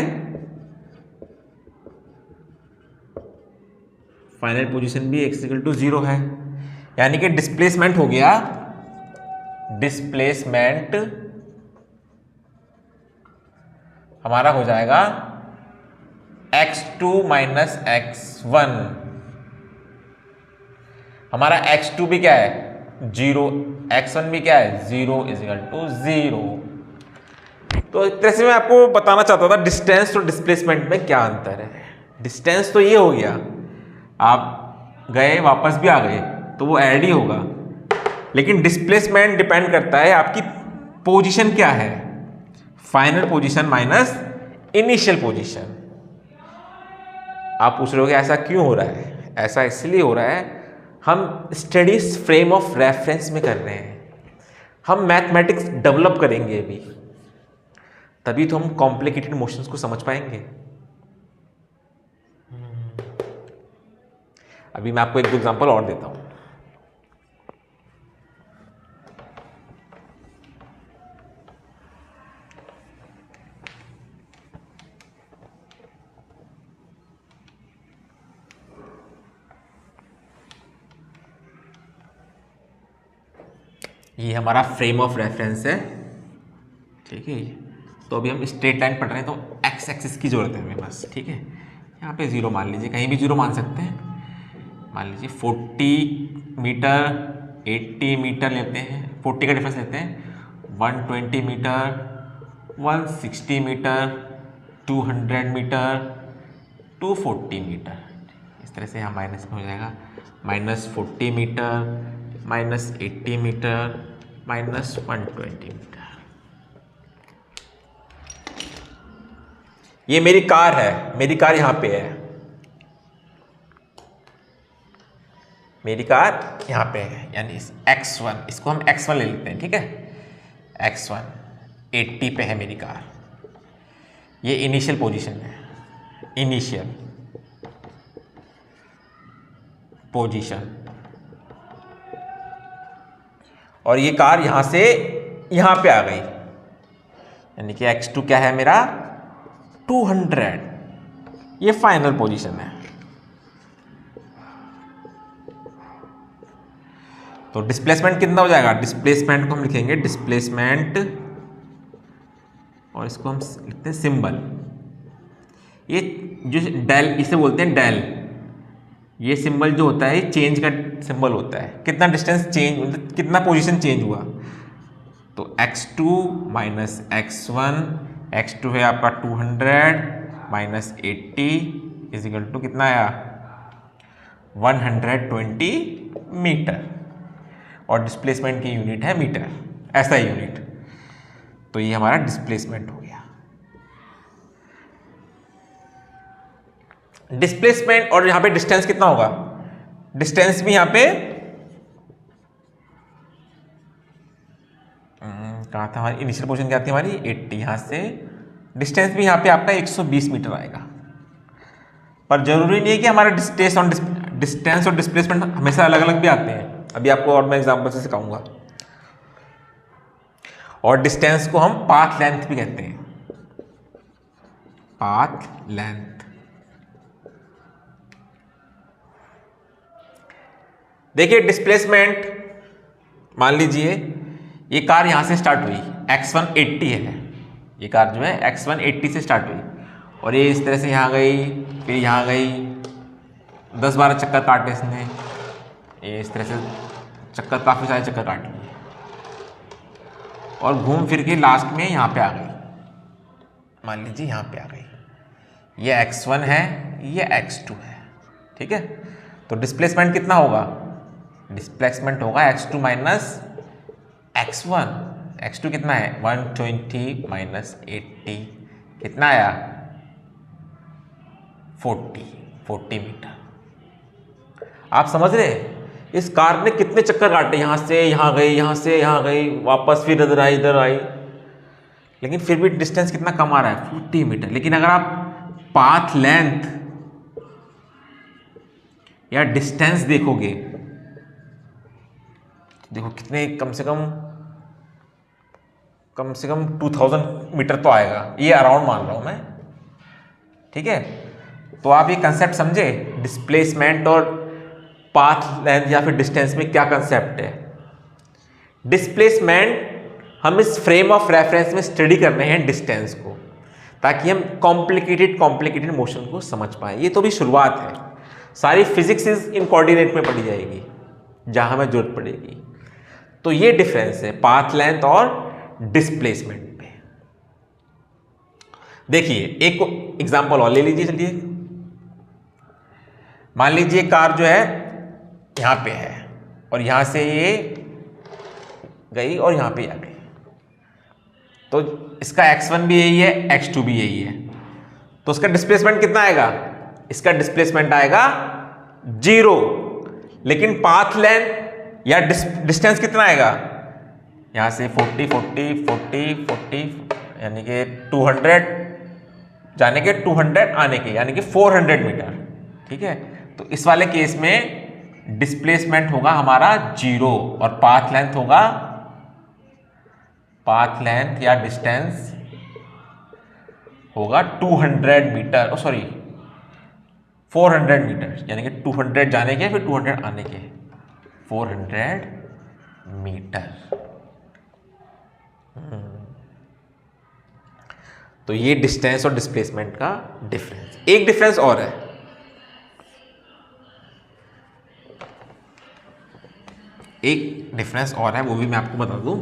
फाइनल पोजीशन भी x इजिकल टू 0 है। यानी कि डिस्प्लेसमेंट हो गया, डिस्प्लेसमेंट हमारा हो जाएगा x2 माइनस x1। हमारा x2 भी क्या है? 0, x1 भी क्या है? 0 इजिकल टू 0। तो एक तरह से मैं आपको बताना चाहता था डिस्टेंस और डिस्प्लेसमेंट में क्या अंतर है। डिस्टेंस तो ये हो गया, आप गए वापस भी आ गए तो वो ऐड ही होगा, लेकिन डिस्प्लेसमेंट डिपेंड करता है आपकी पोजीशन क्या है, final position minus initial position. आप पूछ रहे हो कि ऐसा क्यों हो रहा है? ऐसा इसलिए हो रहा है, हम स्टडीज फ्रेम ऑफ रेफरेंस में कर रहे हैं, हम मैथमेटिक्स डेवलप करेंगे अभी, तभी तो हम कॉम्प्लिकेटेड मोशंस को समझ पाएंगे। अभी मैं आपको एक एग्जांपल और देता हूं। ये हमारा फ्रेम ऑफ रेफरेंस है, ठीक है। तो अभी हम स्ट्रेट लाइन पढ़ रहे हैं, तो एक्स एक्सिस की जरूरत है हमें बस, ठीक है। यहाँ पे 0 मान लीजिए, कहीं भी 0 मान सकते हैं। मान लीजिए 40 मीटर, 80 मीटर लेते हैं, 40 का डिफरेंस लेते हैं, 120 मीटर, 160 मीटर, 200 मीटर, 240 मीटर। इस तरह से यहाँ माइनस में हो जाएगा, -40 मीटर, -80 मीटर, -120 मीटर। ये मेरी कार है, मेरी कार यहाँ पे है, मेरी कार यहाँ पे है, यानी x1, इसको हम x1 ले लेते हैं, ठीक है। x1 80 पे है मेरी कार, ये इनिशियल पोजीशन है, इनिशियल पोजीशन। और ये कार यहाँ से यहाँ पे आ गई, यानी कि x2 क्या है मेरा? 200, ये फाइनल पोजीशन है। तो डिस्प्लेसमेंट कितना हो जाएगा, डिस्प्लेसमेंट को हम लिखेंगे डिस्प्लेसमेंट, और इसको हम लिखते हैं सिंबल। ये जो डेल इसे बोलते हैं डेल, ये सिंबल जो होता है ये चेंज का सिंबल होता है, कितना डिस्टेंस चेंज, मतलब कितना पोजीशन चेंज हुआ। तो x2 माइनस x1, x2 है आपका 200 माइनस 80 इजिकल टू कितना आया 120 मीटर, और डिस्प्लेसमेंट की यूनिट है मीटर, ऐसा यूनिट। तो ये हमारा डिस्प्लेसमेंट हो गया। डिस्प्लेसमेंट और यहां पे डिस्टेंस कितना होगा, डिस्टेंस भी यहां पे कहां था हमारी इनिशियल पोजीशन, क्या थी हमारी 80, यहां से डिस्टेंस भी यहां पे आपका 120 मीटर आएगा। पर जरूरी नहीं है कि हमारा डिस्टेंस और डिस्प्लेसमेंट हमेशा अलग अलग भी आते हैं, अभी आपको और मैं एग्जांपल से सिखाऊंगा। और डिस्टेंस को हम पाथ लेंथ भी कहते हैं, पाथ लेंथ। देखिए डिस्प्लेसमेंट, मान लीजिए ये कार यहां से स्टार्ट हुई, x1 80 है, ये कार जो है x1 80 से स्टार्ट हुई, और ये इस तरह से यहां गई, फिर यहां गई, 10-12 चक्कर काटे इसने, ये इस तरह से चक्कर, काफ़ी सारे चक्कर काट लिए, और घूम फिर के लास्ट में यहाँ पे आ गई, मान लीजिए यहाँ पे आ गई। ये x1 है, ये x2 है, ठीक है। तो डिस्प्लेसमेंट कितना होगा, डिस्प्लेसमेंट होगा x2 माइनस x1, x2 कितना है 120 माइनस 80 कितना आया 40 मीटर। आप समझ रहे हैं इस कार ने कितने चक्कर काटे, यहां से यहां गई, यहां से यहां गई, वापस फिर इधर आई, लेकिन फिर भी डिस्टेंस कितना कम आ रहा है 40 मीटर। लेकिन अगर आप पाथ लेंथ या डिस्टेंस देखोगे, देखो कितने, कम से कम 2000 मीटर तो आएगा, ये अराउंड मान रहा हूं मैं, ठीक है। तो आप ये कंसेप्ट समझे, डिस्प्लेसमेंट और पाथ लेंथ या फिर डिस्टेंस में क्या कंसेप्ट है। डिस्प्लेसमेंट हम इस फ्रेम ऑफ रेफरेंस में स्टडी कर रहे हैं डिस्टेंस को, ताकि हम कॉम्प्लिकेटेड मोशन को समझ पाए। ये तो भी शुरुआत है, सारी फिजिक्स इन कोऑर्डिनेट में पढ़ी जाएगी जहां हमें जरूरत पड़ेगी। तो ये डिफरेंस है पाथ लेंथ और डिस्प्लेसमेंट पे। देखिए एक एग्जांपल और ले लीजिए, चलिए मान लीजिए कार जो है यहां पे है, और यहां से ये गई और यहां पे आ गई, तो इसका x1 भी यही है, x2 भी यही है, तो उसका डिस्प्लेसमेंट कितना आएगा, इसका डिस्प्लेसमेंट आएगा 0। लेकिन पाथ लेंथ या डिस्टेंस कितना आएगा, यहां से 40 यानी कि 200 जाने के 200 आने के, यानी कि 400 मीटर, ठीक है। तो इस वाले केस में डिस्प्लेसमेंट होगा हमारा 0 और पाथ लेंथ होगा, पाथ लेंथ या डिस्टेंस होगा 200 मीटर, सॉरी 400 मीटर, यानी कि 200 जाने के फिर 200 आने के, 400 मीटर। तो ये डिस्टेंस और डिस्प्लेसमेंट का डिफरेंस। एक डिफरेंस और है, एक डिफरेंस और है, वो भी मैं आपको बता दूं।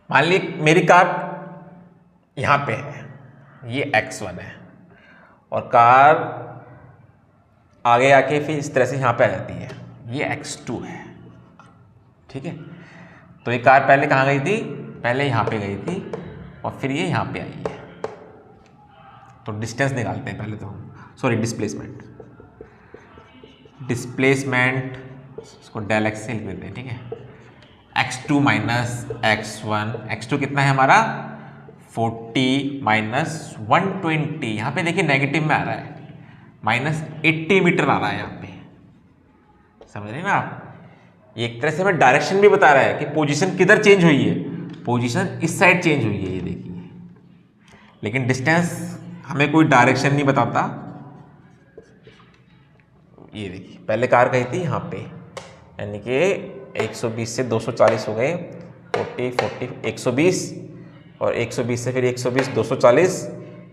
मान ली मेरी कार यहां पे है, ये x1 है, और कार आगे आके फिर इस तरह से यहां पे आ जाती है, ये x2 है, ठीक है। तो ये कार पहले कहाँ गई थी, पहले यहाँ पे गई थी और फिर ये यहाँ पे आई है। तो डिस्टेंस निकालते हैं पहले तो हम, सॉरी डिस्प्लेसमेंट इसको डेल एक्स से लिख देते हैं, ठीक है। x2 माइनस x1, x2 कितना है हमारा 40 माइनस 120, यहाँ पे देखिए नेगेटिव में आ रहा है, माइनस 80 मीटर आ रहा है यहाँ पे, समझ रहे ना आप। ये एक तरह से हमें डायरेक्शन भी बता रहा है कि पोजीशन किधर चेंज हुई है, पोजीशन इस साइड चेंज हुई है, ये देखिए। लेकिन डिस्टेंस हमें कोई डायरेक्शन नहीं बताता। ये देखिए पहले कार गई थी यहाँ पे, यानी कि 120 से 240 हो गए, 40 120, और 120 से फिर 120 240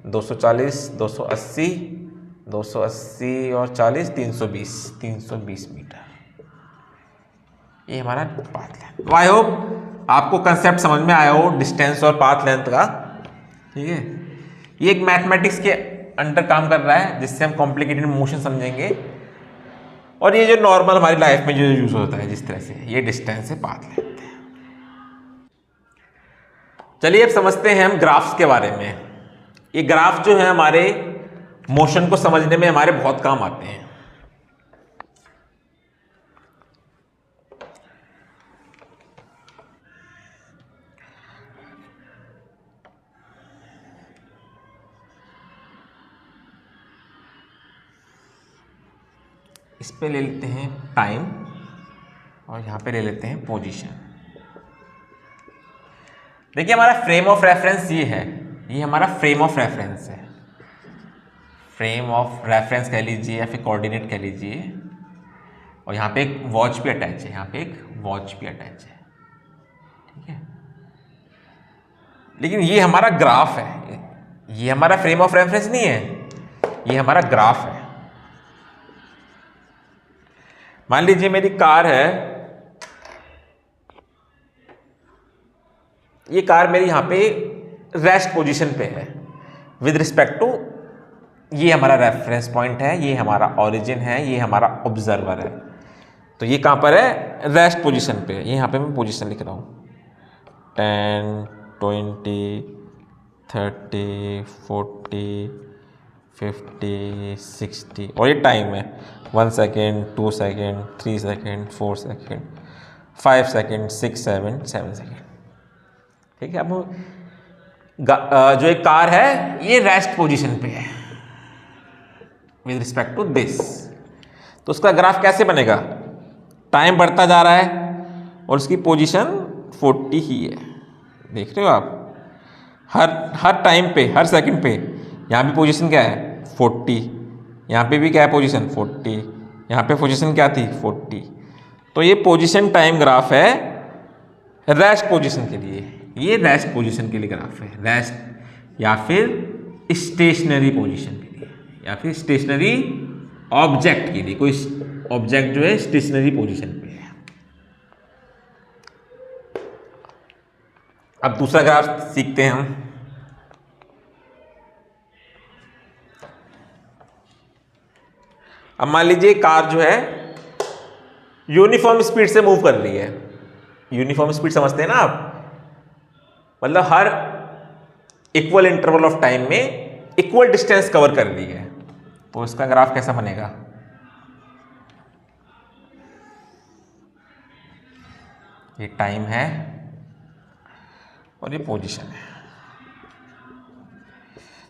240 280 280 और 40 320 मीटर। ये हमारा पाथ लेंथ। तो आई होप आपको कंसेप्ट समझ में आया हो डिस्टेंस और पाथ लेंथ का। ठीक है, ये एक मैथमेटिक्स के अंडर काम कर रहा है जिससे हम कॉम्प्लिकेटेड मोशन समझेंगे, और ये जो नॉर्मल हमारी लाइफ में जो यूज होता है जिस तरह से, ये डिस्टेंस है, पाथ लेंथ है। चलिए अब समझते हैं हम ग्राफ्स के बारे में। ये ग्राफ जो है हमारे मोशन को समझने में हमारे बहुत काम आते हैं। इस पे ले लेते हैं टाइम, और यहां पे ले लेते हैं पोजीशन। देखिए हमारा फ्रेम ऑफ रेफरेंस ये है, ये हमारा फ्रेम ऑफ रेफरेंस है, फ्रेम ऑफ रेफरेंस कह लीजिए या फिर कोऑर्डिनेट कह लीजिए। और यहाँ पे एक वॉच भी अटैच है, यहाँ पे एक वॉच भी अटैच है। ठीक है, लेकिन ये हमारा ग्राफ है, ये हमारा फ्रेम ऑफ रेफरेंस नहीं है, ये हमारा ग्राफ है। मान लीजिए मेरी कार है, ये कार मेरी यहां पे रेस्ट पोजीशन पे है विद रिस्पेक्ट टू, ये हमारा रेफरेंस पॉइंट है, ये हमारा ओरिजिन है, ये हमारा ऑब्जर्वर है। तो ये कहां पर है, रेस्ट पोजीशन पे। ये यहां पे मैं पोजीशन लिख रहा हूं, 10 20 30 40 50 60, और ये टाइम है 1 second 2 second 3 second 4 second 5 second 6 7 second. ठीक है, अब जो एक कार है ये रेस्ट पोजीशन पे है विद रिस्पेक्ट टू दिस, तो उसका ग्राफ कैसे बनेगा, टाइम बढ़ता जा रहा है और उसकी पोजीशन 40 ही है। देख रहे हो आप, हर टाइम पे, हर सेकंड पे यहाँ भी पोजीशन क्या है 40, यहाँ पे भी क्या है पोजीशन 40, यहाँ पे पोजीशन क्या थी 40। तो ये पोजीशन टाइम ग्राफ है रेस्ट पोजीशन के लिए, ये रेस्ट पोजीशन के लिए ग्राफ है, रेस्ट या फिर स्टेशनरी पोजीशन के लिए, या फिर स्टेशनरी ऑब्जेक्ट के लिए। कोई ऑब्जेक्ट जो है स्टेशनरी पोजीशन पे है। अब दूसरा ग्राफ सीखते हैं हम। अब मान लीजिए कार जो है यूनिफॉर्म स्पीड से मूव कर रही है। यूनिफॉर्म स्पीड समझते हैं ना आप, मतलब हर इक्वल इंटरवल ऑफ टाइम में इक्वल डिस्टेंस कवर कर रही है। तो इसका ग्राफ कैसा बनेगा, ये टाइम है और ये पोजीशन है।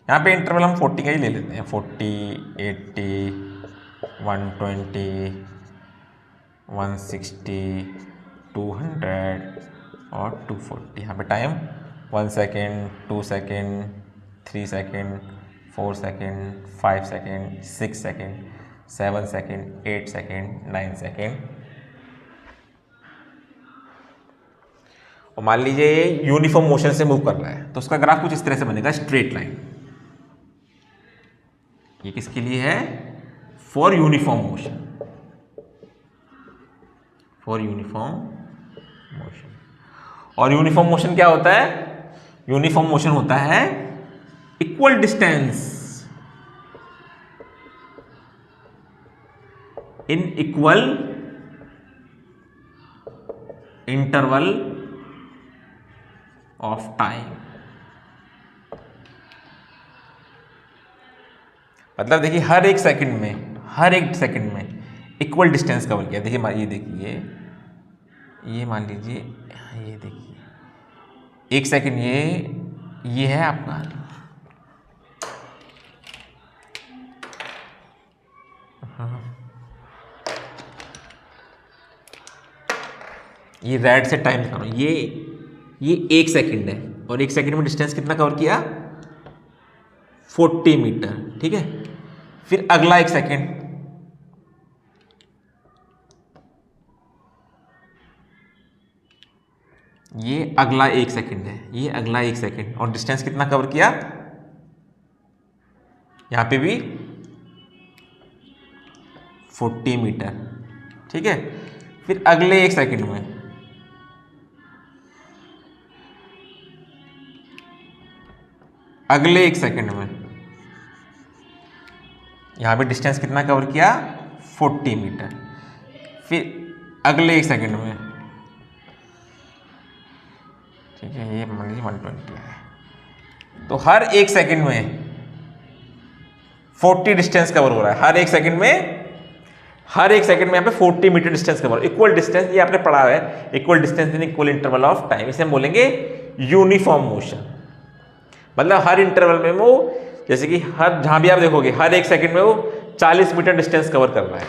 यहाँ पे इंटरवल हम 40 का ही ले लेते हैं, 40 80 120 160 200 और 240। यहाँ पे time 1 second 2 second 3 second 4 second 5 second 6 second 7 second 8 second 9 second. और मान लीजिए ये यूनिफॉर्म मोशन से मूव कर रहा है, तो उसका ग्राफ कुछ इस तरह से बनेगा, स्ट्रेट लाइन। ये किसके लिए है, for uniform motion, for uniform motion. और यूनिफॉर्म मोशन क्या होता है, यूनिफॉर्म मोशन होता है equal distance in equal interval of time. मतलब देखिए हर एक सेकंड में इक्वल डिस्टेंस कवर किया। देखिए ये देखिए, ये मान लीजिए, ये देखिए 1 सेकंड, ये है आपका, ये रेड से टाइम दिखा रहा हूँ, ये 1 सेकंड है और 1 सेकंड में डिस्टेंस कितना कवर किया, 40 मीटर। ठीक है, फिर अगला 1 सेकंड, ये अगला 1 सेकंड है, ये अगला 1 सेकंड और डिस्टेंस कितना कवर किया, यहां पे भी 40 मीटर। ठीक है, फिर अगले 1 सेकंड में अगले 1 सेकंड में यहां पे डिस्टेंस कितना कवर किया, 40 मीटर। फिर अगले 1 सेकंड में, ठीक है, ये मान लीजिए 120 है, तो हर 1 सेकंड में 40 डिस्टेंस कवर हो रहा है। हर एक सेकंड में यहाँ पे 40 meter distance cover, equal distance, ये आपने पढ़ा है, equal distance in equal interval of time, इसे हम बोलेंगे यूनिफॉर्म मोशन। मतलब हर इंटरवल में वो, जैसे कि हर जहां भी आप देखोगे हर 1 सेकंड में वो 40 मीटर डिस्टेंस कवर कर रहा है।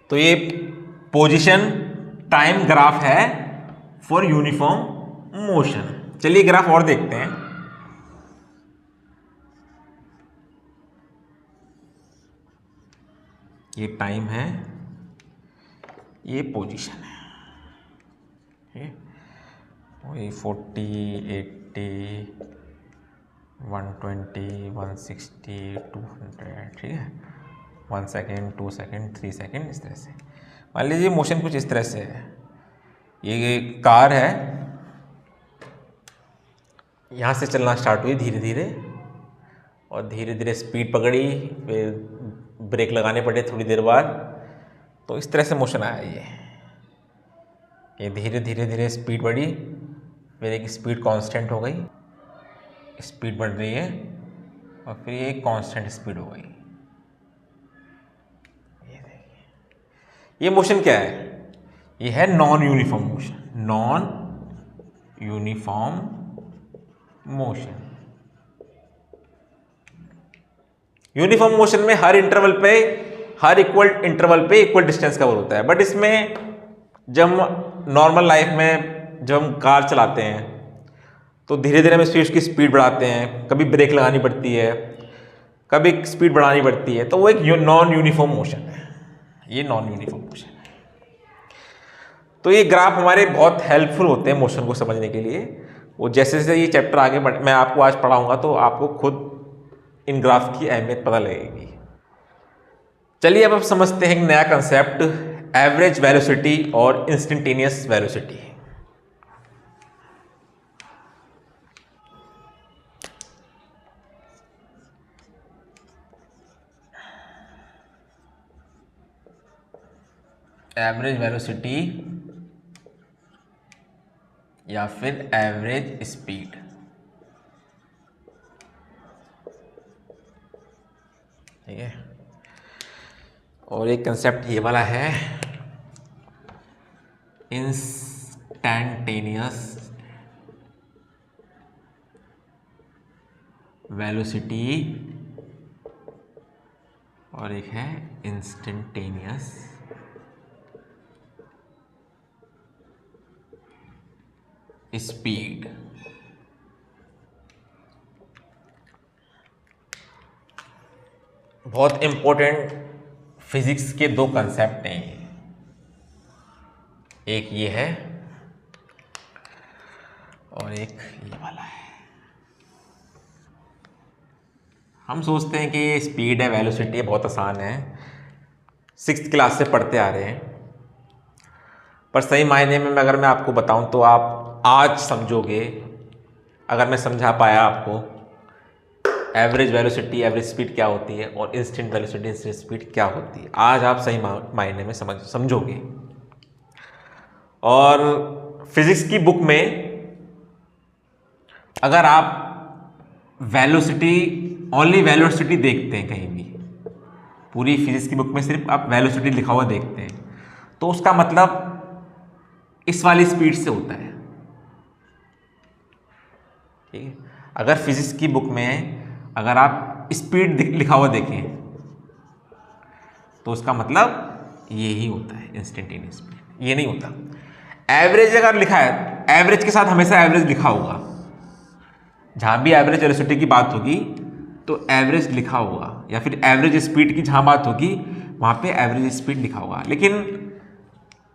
तो ये पोजीशन टाइम ग्राफ है फॉर यूनिफॉर्म मोशन। चलिए ग्राफ और देखते हैं। ये टाइम है, ये पोजीशन है, वही 40, 80, 120, 160, 200। ठीक है, 1 सेकेंड, 2 सेकेंड, 3 सेकेंड, इस तरह से। मान लीजिए मोशन कुछ इस तरह से है, ये कार है, यहाँ से चलना स्टार्ट हुई धीरे धीरे और धीरे धीरे स्पीड पकड़ी, फिर ब्रेक लगाने पड़े थोड़ी देर बाद, तो इस तरह से मोशन आया। ये धीरे धीरे धीरे स्पीड बढ़ी, फिर एक स्पीड कांस्टेंट हो गई, स्पीड बढ़ रही है और फिर ये कांस्टेंट स्पीड हो गई। ये मोशन क्या है, ये है non uniform motion. Non uniform motion, uniform motion में हर इंटरवल पे, हर इक्वल इंटरवल पे इक्वल डिस्टेंस कवर होता है। बट इसमें जब नॉर्मल लाइफ में जब हम कार चलाते हैं तो धीरे धीरे हम उसकी स्पीड बढ़ाते हैं, कभी ब्रेक लगानी पड़ती है, कभी स्पीड बढ़ानी पड़ती है, तो वो एक नॉन यूनिफॉर्म मोशन है। ये नॉन यूनिफॉर्म मोशन है। तो ये ग्राफ हमारे बहुत हेल्पफुल होते हैं मोशन को समझने के लिए। वो जैसे जैसे ये चैप्टर आगे मैं आपको आज पढ़ाऊंगा तो आपको खुद इन ग्राफ की अहमियत पता लगेगी। चलिए अब समझते हैं एक नया कंसेप्ट, एवरेज वेलोसिटी और इंस्टेंटेनियस वेलोसिटी। एवरेज वेलोसिटी या फिर एवरेज स्पीड। ठीक है, और एक कंसेप्ट ये वाला है इंस्टैन्टेनियस वेलोसिटी और एक है इंस्टेंटेनियस स्पीड। बहुत इंपॉर्टेंट फिजिक्स के दो कंसेप्ट हैं, एक ये है और एक ये वाला है। हम सोचते हैं कि ये स्पीड है, वेलोसिटी है, बहुत आसान है, 6th क्लास से पढ़ते आ रहे हैं। पर सही मायने में अगर मैं आपको बताऊं तो आप आज समझोगे, अगर मैं समझा पाया आपको एवरेज वेलोसिटी, एवरेज स्पीड क्या होती है और इंस्टेंट वेलोसिटी, इंस्टेंट स्पीड क्या होती है, आज आप सही मायने में समझोगे। और फिजिक्स की बुक में अगर आप वेलोसिटी, ओनली वेलोसिटी देखते हैं कहीं भी, पूरी फिजिक्स की बुक में सिर्फ आप वेलोसिटी लिखा हुआ देखते हैं, तो उसका मतलब इस वाली स्पीड से होता है। ठीक है, अगर फिजिक्स की बुक में अगर आप स्पीड लिखा हुआ देखें तो उसका मतलब ये ही होता है इंस्टेंटेनियस स्पीड, ये नहीं होता। एवरेज अगर लिखा है, एवरेज के साथ हमेशा एवरेज लिखा होगा, जहां भी एवरेज वेलोसिटी की बात होगी तो एवरेज लिखा होगा, या फिर एवरेज स्पीड की जहां बात होगी वहां पे एवरेज स्पीड लिखा होगा। लेकिन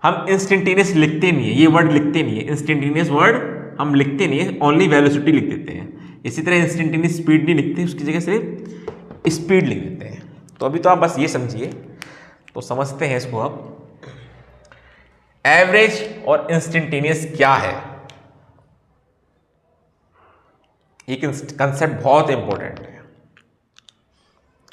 हम इंस्टेंटेनियस लिखते नहीं है, ये वर्ड लिखते नहीं है, इंस्टेंटेनियस वर्ड हम लिखते नहीं है, ओनली वेलोसिटी लिख देते हैं। इसी तरह इंस्टेंटेनियस स्पीड नहीं लिखते, उसकी जगह से स्पीड लिख देते हैं। तो अभी तो आप बस ये समझिए, तो समझते हैं इसको अब। एवरेज और इंस्टेंटेनियस क्या है, एक कंसेप्ट बहुत इंपॉर्टेंट है,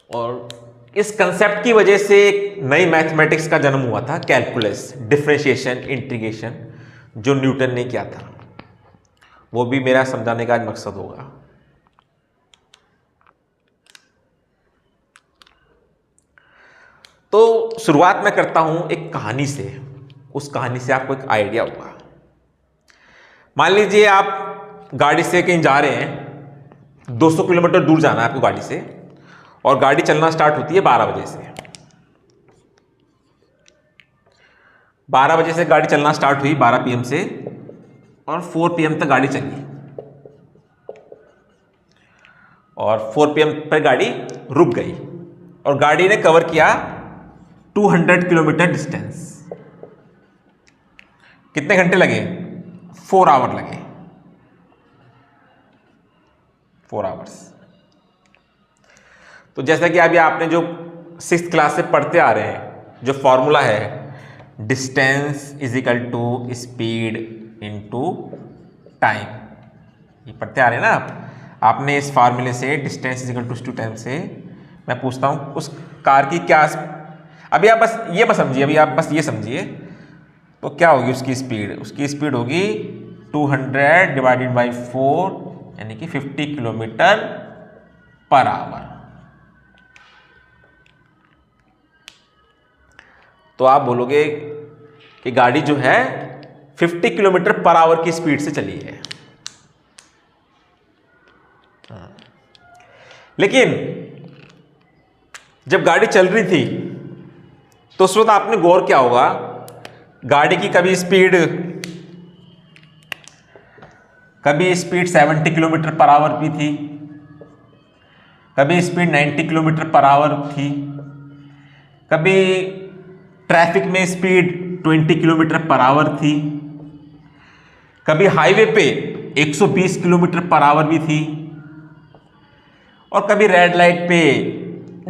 और इस कंसेप्ट की वजह से एक नई मैथमेटिक्स का जन्म हुआ था, कैलकुलस, डिफरेंशिएशन, इंटीग्रेशन, जो न्यूटन ने किया था। वो भी मेरा समझाने का आज मकसद होगा। तो शुरुआत मैं करता हूं एक कहानी से, उस कहानी से आपको एक आइडिया होगा। मान लीजिए आप गाड़ी से कहीं जा रहे हैं, 200 किलोमीटर दूर जाना है आपको गाड़ी से, और गाड़ी चलना स्टार्ट होती है 12 बजे से। 12 बजे से गाड़ी चलना स्टार्ट हुई, 12 PM से, और 4 PM तक गाड़ी चली, और 4 PM पर गाड़ी रुक गई, और गाड़ी ने कवर किया 200 किलोमीटर डिस्टेंस। कितने घंटे लगे? 4 आवर लगे, 4 आवर्स। तो जैसा कि अभी आपने जो 6th क्लास से पढ़ते आ रहे हैं, जो फॉर्मूला है distance is equal to speed into time, ये पढ़ते आ रहे हैं ना आपने इस फार्मूले से, distance is equal to time से। मैं पूछता हूं उस कार की क्या, अभी आप बस ये बस समझिए, अभी आप बस ये समझिए, तो क्या होगी उसकी स्पीड? उसकी स्पीड होगी 200 डिवाइडेड बाई 4, यानी कि 50 किलोमीटर पर आवर। तो आप बोलोगे कि गाड़ी जो है 50 किलोमीटर पर आवर की स्पीड से चली है। लेकिन जब गाड़ी चल रही थी तो उस वक्त आपने गौर किया होगा, गाड़ी की कभी स्पीड 70 किलोमीटर पर आवर भी थी, कभी स्पीड 90 किलोमीटर पर आवर थी, कभी ट्रैफिक में स्पीड 20 किलोमीटर पर आवर थी, कभी हाईवे पे 120 किलोमीटर पर आवर भी थी, और कभी रेड लाइट पे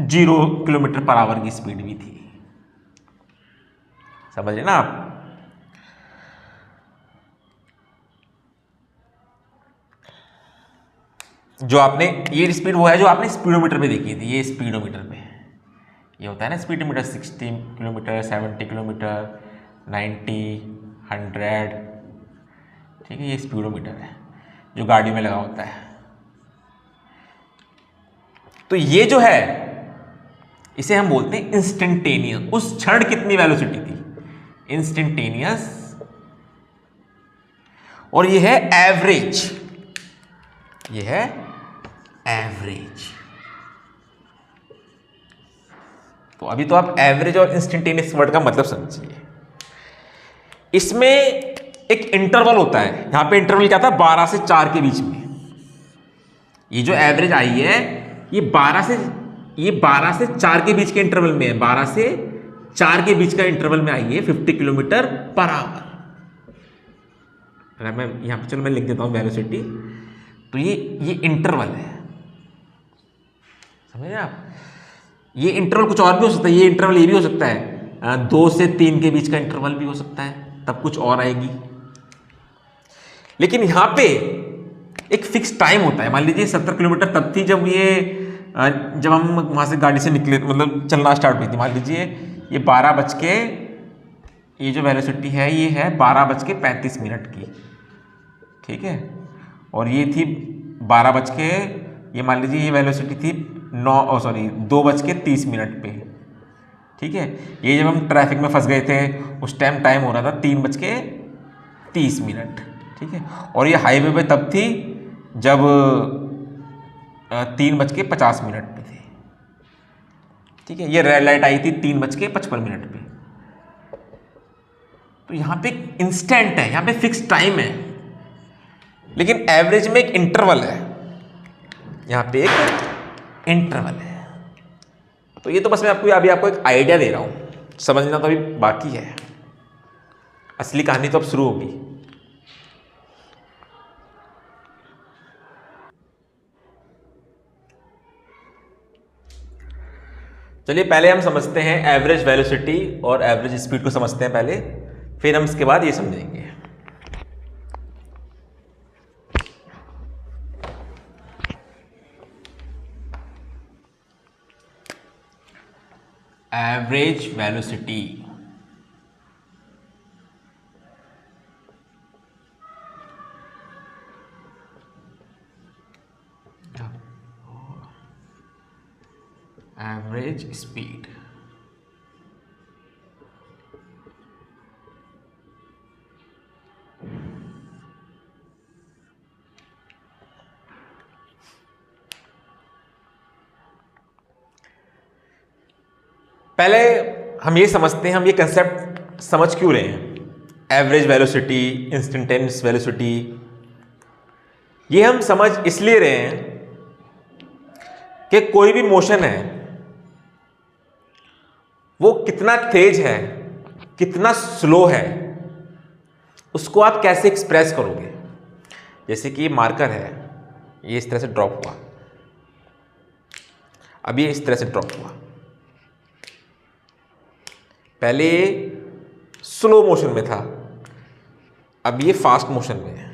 0 किलोमीटर पर आवर की स्पीड भी थी। समझ रहे ना आप? जो आपने ये स्पीड वो है जो आपने स्पीडोमीटर पे देखी थी, ये स्पीडोमीटर पे ये होता है ना स्पीडोमीटर, 60 किलोमीटर, 70 किलोमीटर, 90, 100, ठीक है, ये स्पीडोमीटर है जो गाड़ी में लगा होता है। तो ये जो है इसे हम बोलते हैं इंस्टेंटेनियस। उस क्षण कितनी वेलोसिटी थी? इंस्टेंटेनियस। और ये है एवरेज, ये है एवरेज। तो अभी तो आप एवरेज और इंस्टेंटेनियस वर्ड का मतलब समझिए। इसमें एक इंटरवल होता है, यहां पे इंटरवल क्या था? 12 से 4 के बीच में। ये जो एवरेज आई है ये 12 से 4 के बीच के इंटरवल में है, 12 से 4 के बीच का इंटरवल में आई है 50 किलोमीटर पर आवर। अगर मैं यहां पे, चलो मैं लिख देता हूं वेलोसिटी, तो ये इंटरवल है, समझ रहे आप? ये इंटरवल कुछ और भी हो सकता है, ये इंटरवल ये भी हो सकता है 2 से 3 के बीच का इंटरवल भी हो सकता है, तब कुछ और आएगी। लेकिन यहां पे एक फिक्स टाइम होता है। मान लीजिए 70 किलोमीटर तब थी जब हम वहां से गाड़ी से निकले, मतलब चलना स्टार्ट हुई थी। मान लीजिए ये 12 बज के, ये जो वेलोसिटी है ये है 12:35 की, ठीक है, और ये थी 12 बज के, ये मान लीजिए ये वेलोसिटी थी 2:30 पे, ठीक है। ये जब हम ट्रैफिक में फंस गए थे उस टाइम हो रहा था 3:30, ठीक है, और ये हाईवे पे तब थी जब 3:50 पे थी। ठीक है, ये रेड लाइट आई थी 3:55 पे। तो यहाँ पे इंस्टेंट है, यहाँ पे फिक्स टाइम है, लेकिन एवरेज में एक इंटरवल है, यहाँ पे एक इंटरवल है। तो ये तो बस मैं आपको एक आइडिया दे रहा हूँ, समझना तो अभी बाकी है, असली कहानी तो अब शुरू होगी। चलिए पहले हम समझते हैं एवरेज वेलोसिटी और एवरेज स्पीड को समझते हैं पहले, फिर हम इसके बाद ये समझेंगे। Average velocity average speed. पहले हम ये समझते हैं, हम ये कंसेप्ट समझ क्यों रहे हैं। एवरेज वेलोसिटी, इंस्टेंटेनियस वेलोसिटी, ये हम समझ इसलिए रहे हैं कि कोई भी मोशन है वो कितना तेज है, कितना स्लो है, उसको आप कैसे एक्सप्रेस करोगे। जैसे कि ये मार्कर है, ये इस तरह से ड्रॉप हुआ, अब ये इस तरह से ड्रॉप हुआ, पहले ये स्लो मोशन में था, अब ये फास्ट मोशन में है।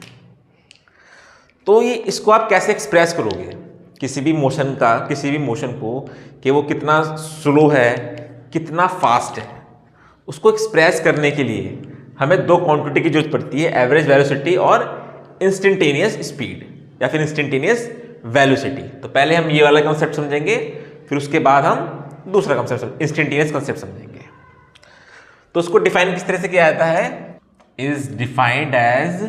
तो ये इसको आप कैसे एक्सप्रेस करोगे किसी भी मोशन का, किसी भी मोशन को, कि वो कितना स्लो है, कितना फास्ट है। उसको एक्सप्रेस करने के लिए हमें दो क्वांटिटी की जरूरत पड़ती है, एवरेज वेलोसिटी और इंस्टेंटेनियस स्पीड या फिर इंस्टेंटेनियस वेलोसिटी। तो पहले हम ये वाला कॉन्सेप्ट समझेंगे, फिर उसके बाद हम दूसरा कॉन्सेप्ट इंस्टेंटेनियस कॉन्सेप्ट समझेंगे। तो उसको डिफाइन किस तरह से किया जाता है, is defined as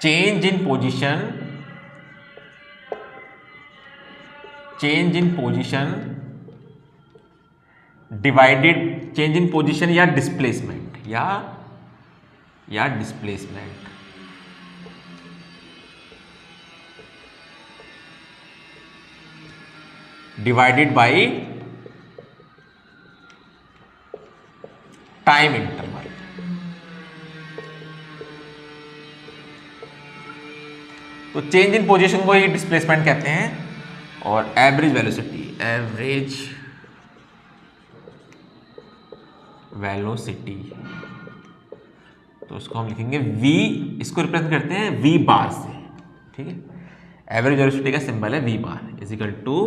change in position divided, change in position या डिस्प्लेसमेंट या displacement divided by time interval. तो चेंज इन पोजीशन को ही डिस्प्लेसमेंट कहते हैं, और एवरेज वेलोसिटी तो उसको हम लिखेंगे v, इसको रिप्रेजेंट करते हैं v बार से, ठीक है। एवरेज वेलोसिटी का सिंबल है v bar is equal to,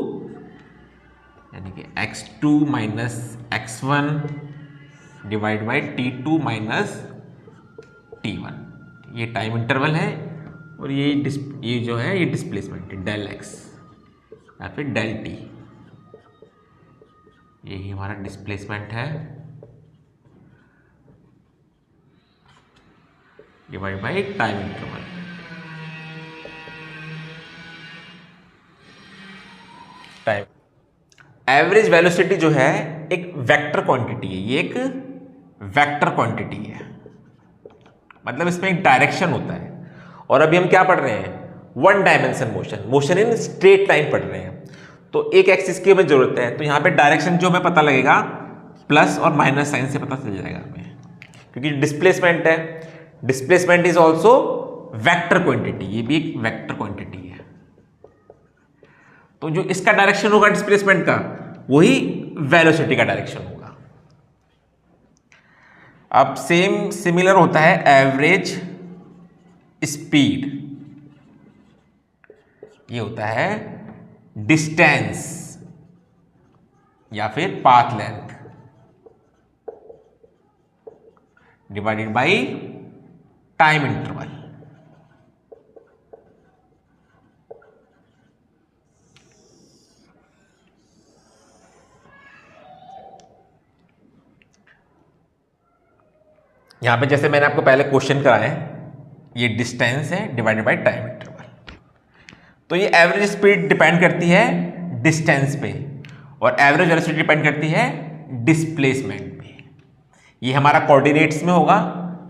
यानी कि x2 minus x1 divide by t2 minus t1। ये टाइम इंटरवल है, और ये जो है ये डिस्प्लेसमेंट है, डेल x या फिर डेल t। यही हमारा डिस्प्लेसमेंट है divide by time interval. Time average velocity जो है एक वेक्टर क्वांटिटी है, ये एक वेक्टर क्वांटिटी है, मतलब इसमें एक डायरेक्शन होता है। और अभी हम क्या पढ़ रहे हैं, one dimension motion in straight line पढ़ रहे हैं। तो एक एक्सिस की हमें जरूरत है, तो यहाँ पे डायरेक्शन जो हमें पता लगेगा प्लस और माइनस साइन से पता चल जाएगा हमें, क्योंकि डिस्प्लेसमेंट है, displacement is also vector quantity, ये भी एक वेक्टर क्वांटिटी है। तो जो इसका डायरेक्शन होगा डिस्प्लेसमेंट का, वही वेलोसिटी का डायरेक्शन होगा। अब सिमिलर होता है एवरेज स्पीड, ये होता है डिस्टेंस या फिर path length divided by time interval. यहां पे जैसे मैंने आपको पहले क्वेश्चन कराया है, ये डिस्टेंस है डिवाइडेड बाय टाइम इंटरवल। तो ये एवरेज स्पीड डिपेंड करती है डिस्टेंस पे और एवरेज वेलोसिटी डिपेंड करती है डिस्प्लेसमेंट पे। ये हमारा कोऑर्डिनेट्स में होगा,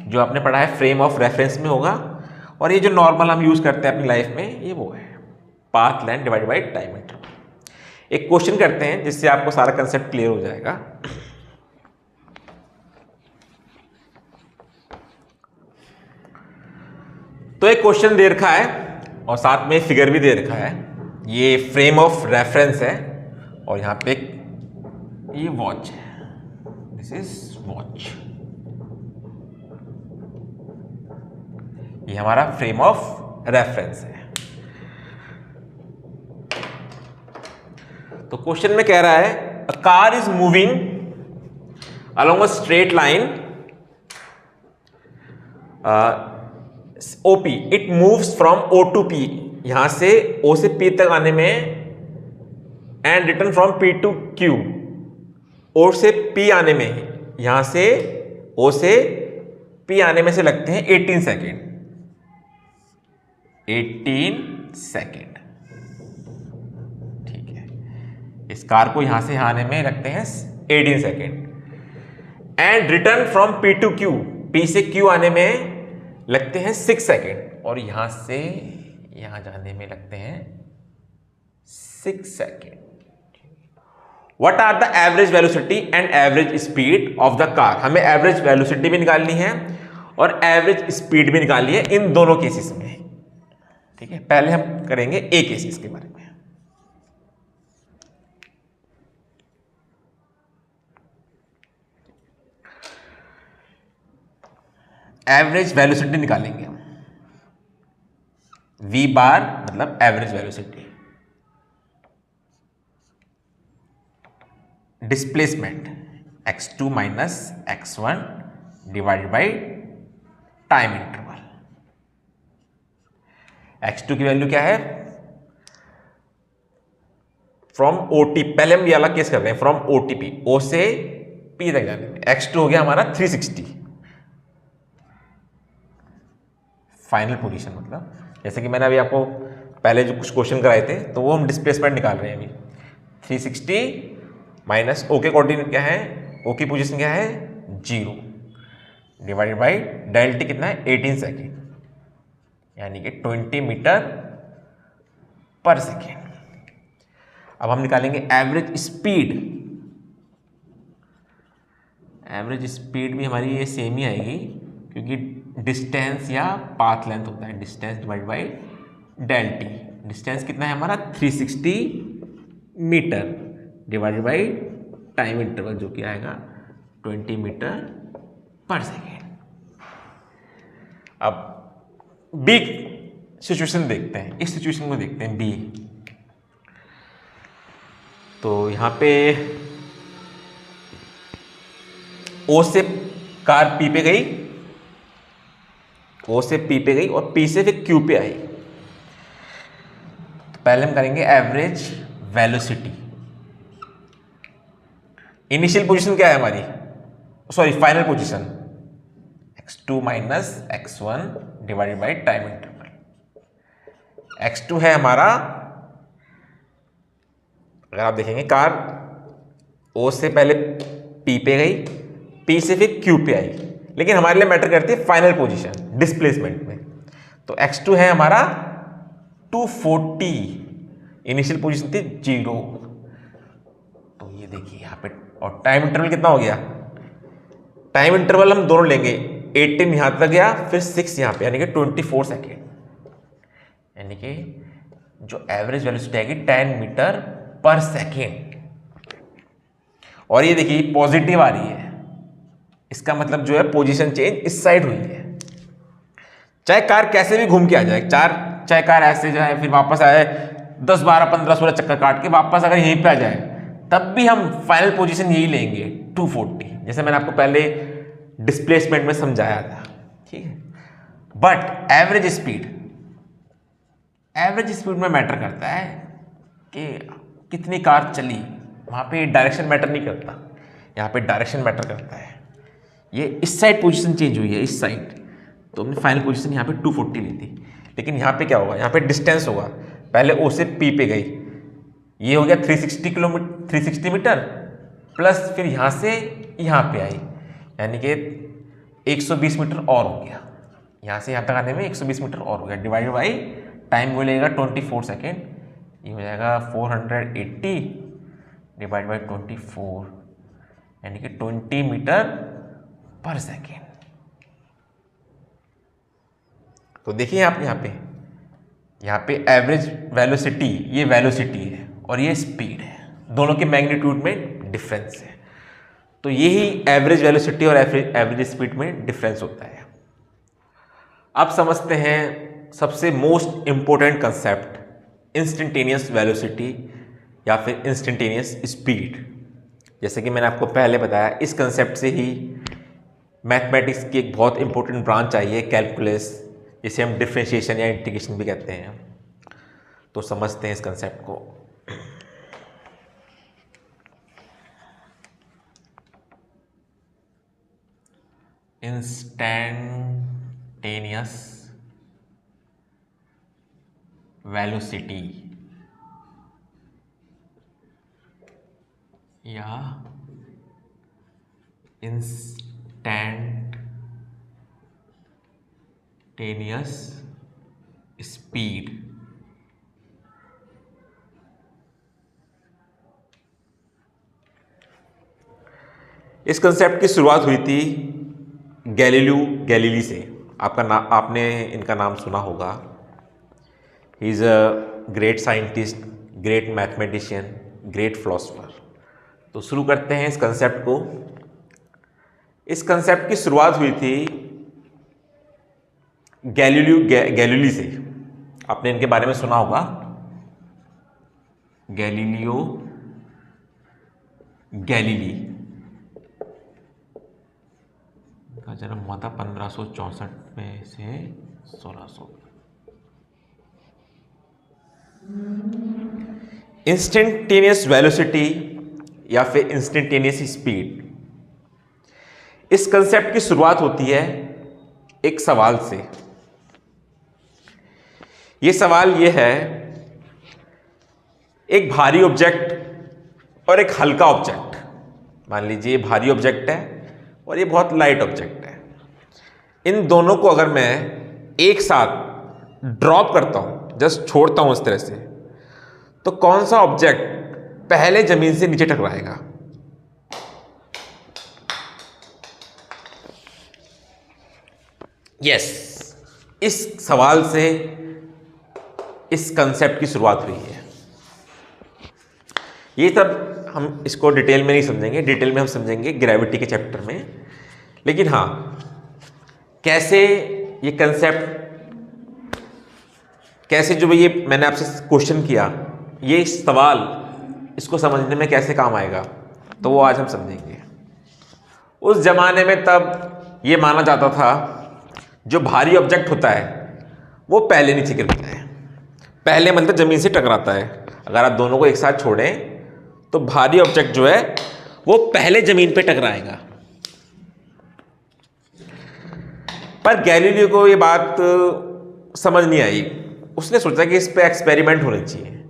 जो आपने पढ़ा है फ्रेम ऑफ रेफरेंस में होगा, और ये जो नॉर्मल हम यूज करते हैं अपनी लाइफ में ये वो है path length divide by time interval. एक क्वेश्चन करते हैं जिससे आपको सारा कंसेप्ट क्लियर हो जाएगा। तो एक क्वेश्चन दे रखा है और साथ में फिगर भी दे रखा है। ये फ्रेम ऑफ रेफरेंस है और यहां पे ये वॉच है, दिस इज वॉच। ये हमारा फ्रेम ऑफ रेफरेंस है। तो क्वेश्चन में कह रहा है a car is moving along a straight line OP, it moves from O to P, यहां से O से P तक आने में, and return from P to Q, O से P आने में, यहां से O से P आने में से लगते हैं 18 सेकेंड। 18 सेकेंड, ठीक है। इस कार को यहां से आने में लगते हैं 18 second. And return from P to Q, P से Q आने में लगते हैं 6 सेकेंड, और यहां से यहां जाने में लगते हैं 6 second. What are the average velocity and average speed of the car? हमें एवरेज वेलोसिटी भी निकालनी है और एवरेज स्पीड भी निकालनी है इन दोनों केसेस में, ठीक है। पहले हम करेंगे ए केसेस के बारे में। एवरेज वेलोसिटी निकालेंगे हम। V बार मतलब average velocity, displacement x2 minus x1 divided by time interval. x2 की वैल्यू क्या है? फ्रॉम OT, पहले हम ये वाला केस कर रहे हैं, फ्रॉम OTP, O से P तक जाने में। x2 हो गया हमारा 360 फाइनल पोजीशन, मतलब जैसे कि मैंने अभी आपको पहले जो कुछ क्वेश्चन कराए थे तो वो हम डिस्प्लेसमेंट निकाल रहे हैं अभी। 360 माइनस O के कोऑर्डिनेट क्या है, O की पोजीशन क्या है 0, डिवाइडेड बाई डेल टी कितना है 18 सेकेंड, यानी कि 20 मीटर पर सेकेंड। अब हम निकालेंगे एवरेज स्पीड। एवरेज स्पीड भी हमारी ये सेम ही आएगी, क्योंकि डिस्टेंस या पाथ लेंथ होता है distance divide by del T. Distance कितना है हमारा 360 meter divided by time interval, जो कि आएगा 20 मीटर पर सेकेंड। अब बी सिचुएशन देखते हैं, इस सिचुएशन को देखते हैं बी। तो यहां पे O से कार P पे गई, O से P पे गई और P से फिर Q पे आई। तो पहले हम करेंगे एवरेज वेलोसिटी। इनिशियल पोजीशन क्या है हमारी, sorry final position, x2 minus x1 divided by time interval. x2 है हमारा, अगर आप देखेंगे कार O से पहले P पे गई, P से फिर Q पे आई, लेकिन हमारे लिए मैटर करती है फाइनल पोजीशन डिस्प्लेसमेंट में। तो x2 है हमारा 240, इनिशियल पोजीशन थी 0। तो ये देखिए यहाँ पे, और टाइम इंटरवल कितना हो गया, टाइम इंटरवल हम दोनों लेंगे, 18 यहां तक गया फिर 6 यहां पे, यानी कि 24 सेकेंड, यानी कि जो एवरेज वेलोसिटी आएगी 10 मीटर पर सेकेंड। और ये देखिए पॉजिटिव आ रही है, इसका मतलब जो है पोजीशन चेंज इस साइड हुई है। चाहे कार कैसे भी घूम के आ जाए, चाहे कार ऐसे जाए फिर वापस आए 10 12 15 16 चक्कर काट के वापस अगर यहीं पे आ जाए, तब भी हम फाइनल पोजीशन यही लेंगे 240, जैसे मैंने आपको पहले डिस्प्लेसमेंट में समझाया था, ठीक है। बट एवरेज स्पीड में मैटर करता है कि कितनी कार चली, वहां पे डायरेक्शन मैटर नहीं करता, यहाँ पे डायरेक्शन मैटर करता है। ये इस साइड पोजीशन चेंज हुई है, इस साइड, तो हमने फाइनल पोजीशन यहाँ पे 240 ली थी, लेकिन यहाँ पे क्या होगा, यहाँ पे डिस्टेंस होगा, पहले ओ से पी पे गई, ये हो गया 360 मीटर, प्लस फिर यहाँ से यहाँ पे आई, यानी कि 120 मीटर और हो गया। यहाँ से यहाँ तक आने में 120 मीटर और हो गया, डिवाइड बाई टाइम वो लगेगा 24 सेकेंड, ये हो जाएगा 480 डिवाइड बाई 24, यानी कि 20 मीटर पर सेकेंड। तो देखिए आप यहाँ पे एवरेज वेलोसिटी, ये वेलोसिटी है और ये स्पीड है, दोनों के मैग्नीट्यूड में डिफरेंस है। तो यही एवरेज वेलोसिटी और एवरेज स्पीड में डिफरेंस होता है। अब समझते हैं सबसे most important concept, instantaneous velocity या फिर इंस्टेंटेनियस स्पीड। जैसे कि मैंने आपको पहले बताया, इस कंसेप्ट से ही मैथमेटिक्स की एक बहुत इंपॉर्टेंट ब्रांच आई है, कैलकुलस, जिसे हम डिफरेंशिएशन या इंटीग्रेशन भी कहते हैं। तो समझते हैं इस कंसेप्ट को। इंस्टेंटेनियस वेलोसिटी या इंस्टेंटेनियस स्पीड इस कंसेप्ट की शुरुआत हुई थी गैलीलियो गैलीली से। आपने इनका नाम सुना होगा। He is a great scientist, great mathematician, great philosopher. तो शुरू करते हैं इस कंसेप्ट को। इस कंसेप्ट की शुरुआत हुई थी गैलीलियो गैलीली से। आपने इनके बारे में सुना होगा, गैलीलियो गैलीली का जन्म हुआ था 1564 में से 1600। इंस्टेंटेनियस वेलोसिटी या फिर इंस्टेंटेनियस स्पीड, इस कंसेप्ट की शुरुआत होती है एक सवाल से। ये सवाल ये है, एक भारी ऑब्जेक्ट और एक हल्का ऑब्जेक्ट। मान लीजिए भारी ऑब्जेक्ट है और ये बहुत लाइट ऑब्जेक्ट है। इन दोनों को अगर मैं एक साथ ड्रॉप करता हूं, जस्ट छोड़ता हूं इस तरह से, तो कौन सा ऑब्जेक्ट पहले जमीन से नीचे टकराएगा? यस, इस सवाल से इस कंसेप्ट की शुरुआत हुई है। ये सब हम इसको डिटेल में नहीं समझेंगे, डिटेल में हम समझेंगे ग्रेविटी के चैप्टर में। लेकिन हाँ, कैसे ये कंसेप्ट, कैसे जो ये मैंने आपसे क्वेश्चन किया, ये सवाल इसको समझने में कैसे काम आएगा, तो वो आज हम समझेंगे। उस जमाने में तब ये माना जाता था जो भारी ऑब्जेक्ट होता है वो पहले नीचे गिरता है, पहले मतलब जमीन से टकराता है। अगर आप दोनों को एक साथ छोड़ें तो भारी ऑब्जेक्ट जो है वो पहले जमीन पे टकराएगा। पर गैलीलियो को ये बात समझ नहीं आई। उसने सोचा कि इस पे एक्सपेरिमेंट होने चाहिए,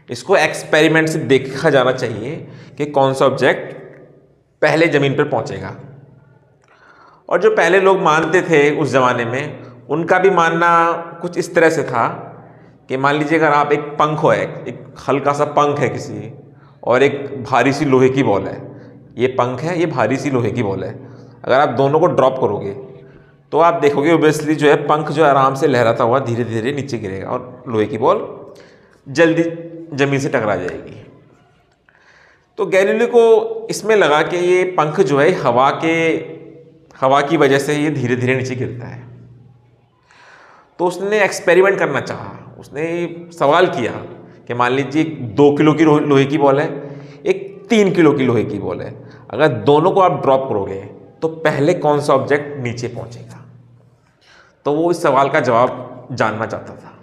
इसको एक्सपेरिमेंट से देखा जाना चाहिए कि कौन सा ऑब्जेक्ट पहले जमीन पर पहुंचेगा। और जो पहले लोग मानते थे उस जमाने में, उनका भी मानना कुछ इस तरह से था कि मान लीजिए अगर आप एक पंख हो, एक हल्का सा पंख है किसी, और एक भारी सी लोहे की बॉल है, ये पंख है, ये भारी सी लोहे की बॉल है। अगर आप दोनों को ड्रॉप करोगे तो आप देखोगे ओब्वियसली जो है पंख जो आराम से लहराता हुआ धीरे धीरे नीचे गिरेगा और लोहे की बॉल जल्दी जमीन से टकरा जाएगी। तो गैलीलियो को इसमें लगा कि ये पंख जो है हवा की वजह से ये धीरे धीरे नीचे गिरता है। तो उसने एक्सपेरिमेंट करना चाहा। उसने सवाल किया कि मान लीजिए 2 किलो की लोहे की बॉल है, एक 3 किलो की लोहे की बॉल है, अगर दोनों को आप ड्रॉप करोगे तो पहले कौन सा ऑब्जेक्ट नीचे पहुंचेगा? तो वो इस सवाल का जवाब जानना चाहता था।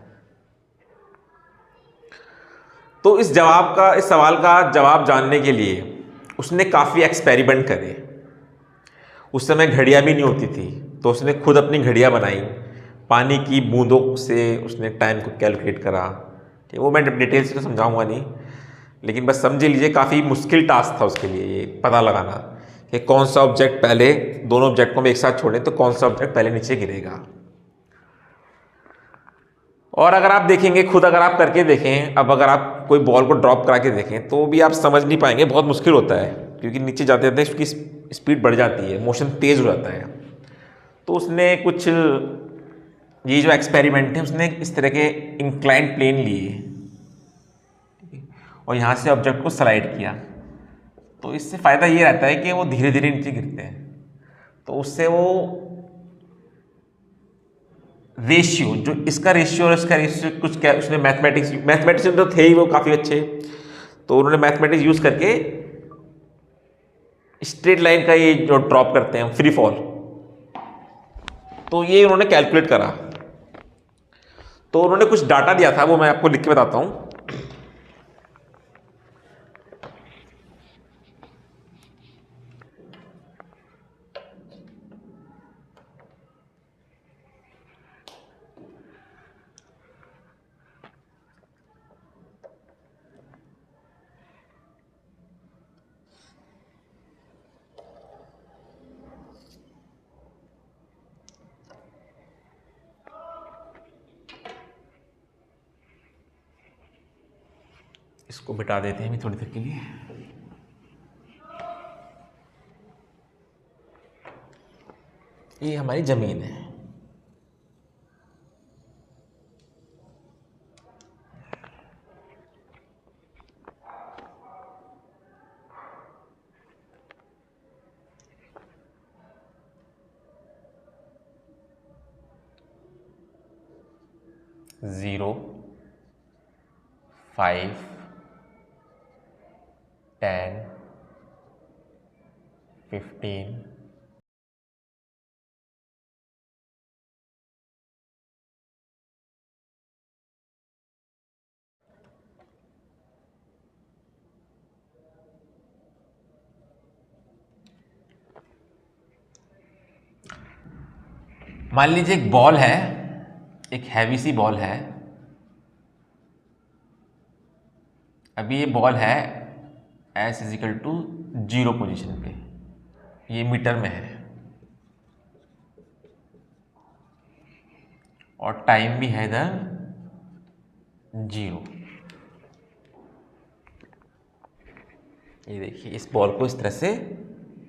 तो इस सवाल का जवाब जानने के लिए उसने काफ़ी एक्सपेरिमेंट करे। उस समय घड़ियाँ भी नहीं होती थी, तो उसने खुद अपनी घड़ियाँ बनाई। पानी की बूंदों से उसने टाइम को कैलकुलेट करा, ठीक, वो मैं डिटेल से तो समझाऊंगा नहीं, लेकिन बस समझ लीजिए काफ़ी मुश्किल टास्क था उसके लिए ये पता लगाना कि कौन सा ऑब्जेक्ट पहले, दोनों ऑब्जेक्ट को हम एक साथ छोड़ें तो कौन सा ऑब्जेक्ट पहले नीचे गिरेगा। और अगर आप देखेंगे खुद, अगर आप करके देखें, अब अगर आप कोई बॉल को ड्रॉप करा के देखें तो भी आप समझ नहीं पाएंगे, बहुत मुश्किल होता है, क्योंकि नीचे जाते जाते उसकी स्पीड बढ़ जाती है, मोशन तेज हो जाता है। तो उसने कुछ, ये जो एक्सपेरिमेंट है, उसने इस तरह के इंक्लाइंड प्लेन लिए और यहाँ से ऑब्जेक्ट को स्लाइड किया। तो इससे फ़ायदा ये रहता है कि वो धीरे धीरे नीचे गिरते हैं, तो उससे वो रेशियो, जो इसका रेशियो और इसका रेशियो कुछ, क्या उसने मैथमेटिक्स तो थे ही वो काफ़ी अच्छे, तो उन्होंने मैथमेटिक्स यूज़ करके स्ट्रेट लाइन का ये जो ड्रॉप करते हैं फ्री फॉल, तो ये उन्होंने कैलकुलेट करा। तो उन्होंने कुछ डाटा दिया था, वो मैं आपको लिख के बताता हूँ। इसको मिटा देते हैं थोड़ी देर के लिए। ये हमारी जमीन है, ज़ीरो, 5, 10, 15, मान लीजिए एक बॉल है, एक हैवी सी बॉल है। अभी ये बॉल है एस इजिकल टू 0 पोजिशन पे, ये मीटर में है और टाइम भी है इधर 0। ये देखिए इस बॉल को इस तरह से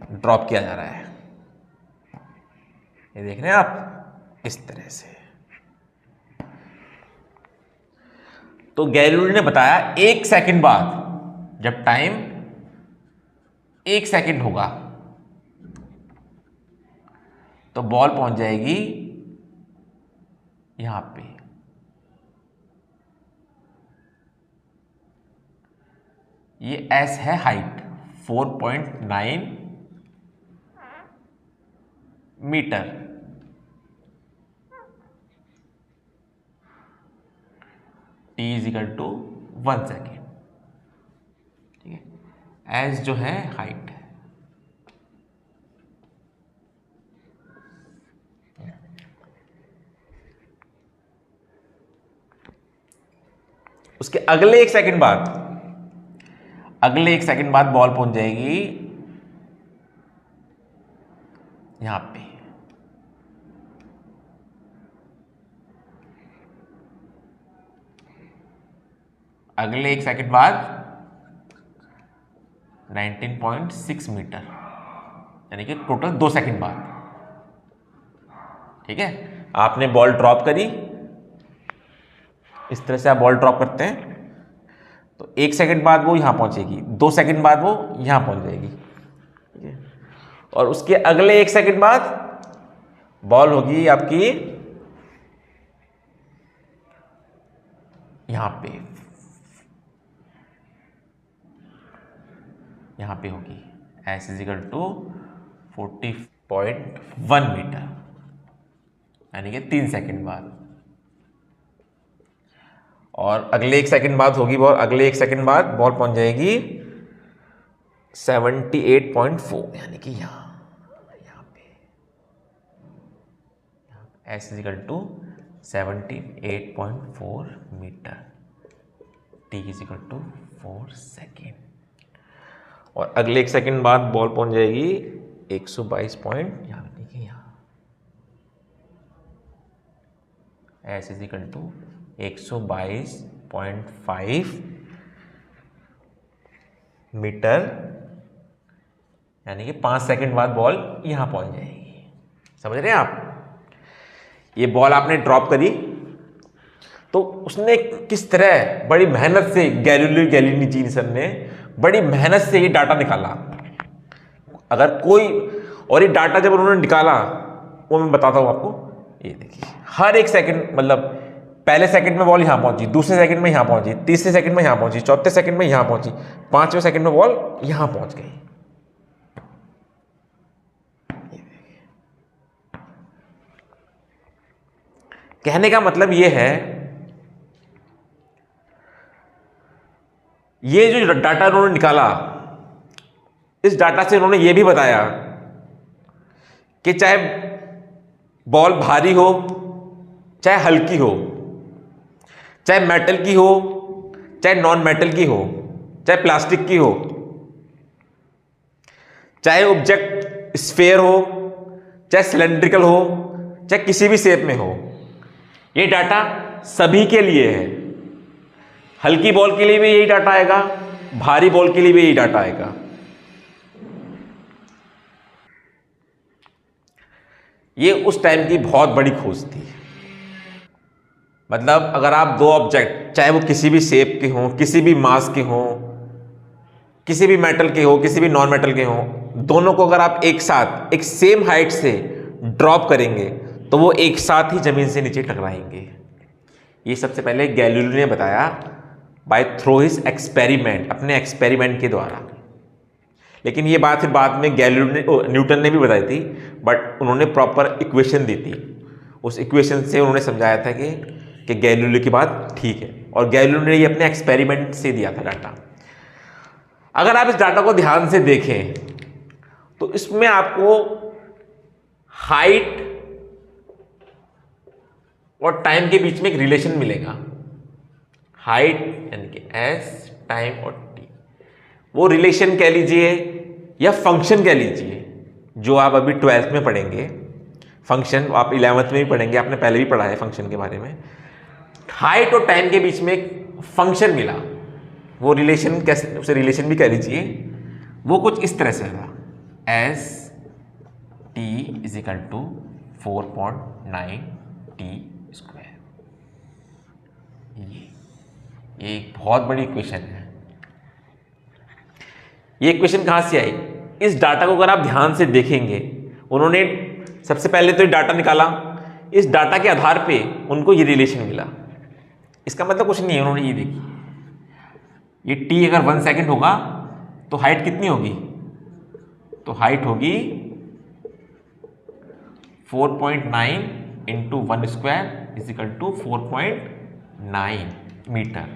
ड्रॉप किया जा रहा है, ये देख रहे हैं आप, इस तरह से। तो गैलीलियो ने बताया 1 सेकंड बाद, जब टाइम 1 सेकंड होगा तो बॉल पहुंच जाएगी यहां पे। ये एस है height 4.9 meter. T is equal to 1 second, ठीक है। एस जो है हाइट है, उसके अगले 1 सेकंड बाद, अगले 1 सेकंड बाद बॉल पहुंच जाएगी यहां पे। अगले 1 सेकंड बाद 19.6 मीटर, यानी कि टोटल 2 सेकंड बाद, ठीक है। आपने बॉल ड्रॉप करी, इस तरह से आप बॉल ड्रॉप करते हैं, तो 1 सेकंड बाद वो यहां पहुंचेगी, 2 सेकंड बाद वो यहां पहुंच जाएगी, ठीक है। और उसके अगले 1 सेकंड बाद बॉल होगी आपकी यहां पे, यहां पे होगी एस इजिकल टू 40.1 मीटर, यानी कि 3 सेकंड बाद। और अगले 1 सेकंड बाद होगी बॉल, अगले 1 सेकंड बाद बॉल पहुंच जाएगी 78.4, यानी कि यहाँ पे S is equal to 78.4 meter. t is equal to 4 second. और अगले 1 सेकेंड बाद बॉल पहुंच जाएगी 122 पॉइंट यहाँ देखिए यहाँ एस इजिकल टू 122.5 मीटर, यानी कि 5 सेकेंड बाद बॉल यहां पहुंच जाएगी। समझ रहे हैं आप? ये बॉल आपने ड्रॉप करी तो उसने किस तरह बड़ी मेहनत से गैलीलियो गैलीली सर ने बड़ी मेहनत से ये डाटा निकाला। अगर कोई और ये डाटा जब उन्होंने निकाला वो मैं बताता हूं आपको। ये देखिए हर 1 सेकंड, मतलब पहले सेकंड में बॉल यहां पहुंची, दूसरे सेकंड में यहां पहुंची, तीसरे सेकंड में यहां पहुंची, चौथे सेकंड में यहां पहुंची, 5वें सेकंड में बॉल यहां पहुंच गई। कहने का मतलब ये है, ये जो डाटा उन्होंने निकाला, इस डाटा से उन्होंने ये भी बताया कि चाहे बॉल भारी हो, चाहे हल्की हो, चाहे मेटल की हो, चाहे नॉन मेटल की हो, चाहे प्लास्टिक की हो, चाहे ऑब्जेक्ट स्फेयर हो, चाहे सिलेंड्रिकल हो, चाहे किसी भी शेप में हो, ये डाटा सभी के लिए है। हल्की बॉल के लिए भी यही डाटा आएगा, भारी बॉल के लिए भी यही डाटा आएगा। ये उस टाइम की बहुत बड़ी खोज थी। मतलब अगर आप दो ऑब्जेक्ट, चाहे वो किसी भी शेप के हों, किसी भी मास के हों, किसी भी मेटल के हो, किसी भी नॉन मेटल के हों, दोनों को अगर आप एक साथ एक सेम हाइट से ड्रॉप करेंगे तो वो एक साथ ही जमीन से नीचे टकराएंगे। ये सबसे पहले गैलीलियो ने बताया बाय थ्रू हिज एक्सपेरिमेंट, अपने एक्सपेरिमेंट के द्वारा। लेकिन ये बात फिर बाद में न्यूटन ने भी बताई थी, बट उन्होंने प्रॉपर इक्वेशन दी थी। उस इक्वेशन से उन्होंने समझाया था कि गैलीलियो की बात ठीक है, और गैलीलियो ने ये अपने एक्सपेरिमेंट से दिया था डाटा। अगर आप इस डाटा को ध्यान से देखें तो इसमें आपको हाइट और टाइम के बीच में एक रिलेशन मिलेगा। हाइट यानी कि एस, टाइम और टी, वो रिलेशन कह लीजिए या फंक्शन कह लीजिए, जो आप अभी 12th में पढ़ेंगे। फंक्शन आप 11th में भी पढ़ेंगे, आपने पहले भी पढ़ा है फंक्शन के बारे में। हाइट और टाइम के बीच में एक फंक्शन मिला, वो रिलेशन कैसे, उसे रिलेशन भी कह लीजिए, वो कुछ इस तरह से था, S T is equal to 4.9 T square. ये एक बहुत बड़ी इक्वेशन है। ये इक्वेशन कहाँ से आई? इस डाटा को अगर आप ध्यान से देखेंगे, उन्होंने सबसे पहले तो ये डाटा निकाला, इस डाटा के आधार पे उनको ये रिलेशन मिला। इसका मतलब कुछ नहीं है, उन्होंने ये देखी, ये टी अगर 1 सेकेंड होगा तो हाइट कितनी होगी? तो हाइट होगी 4.9 into 1 square is equal to 4.9 meter.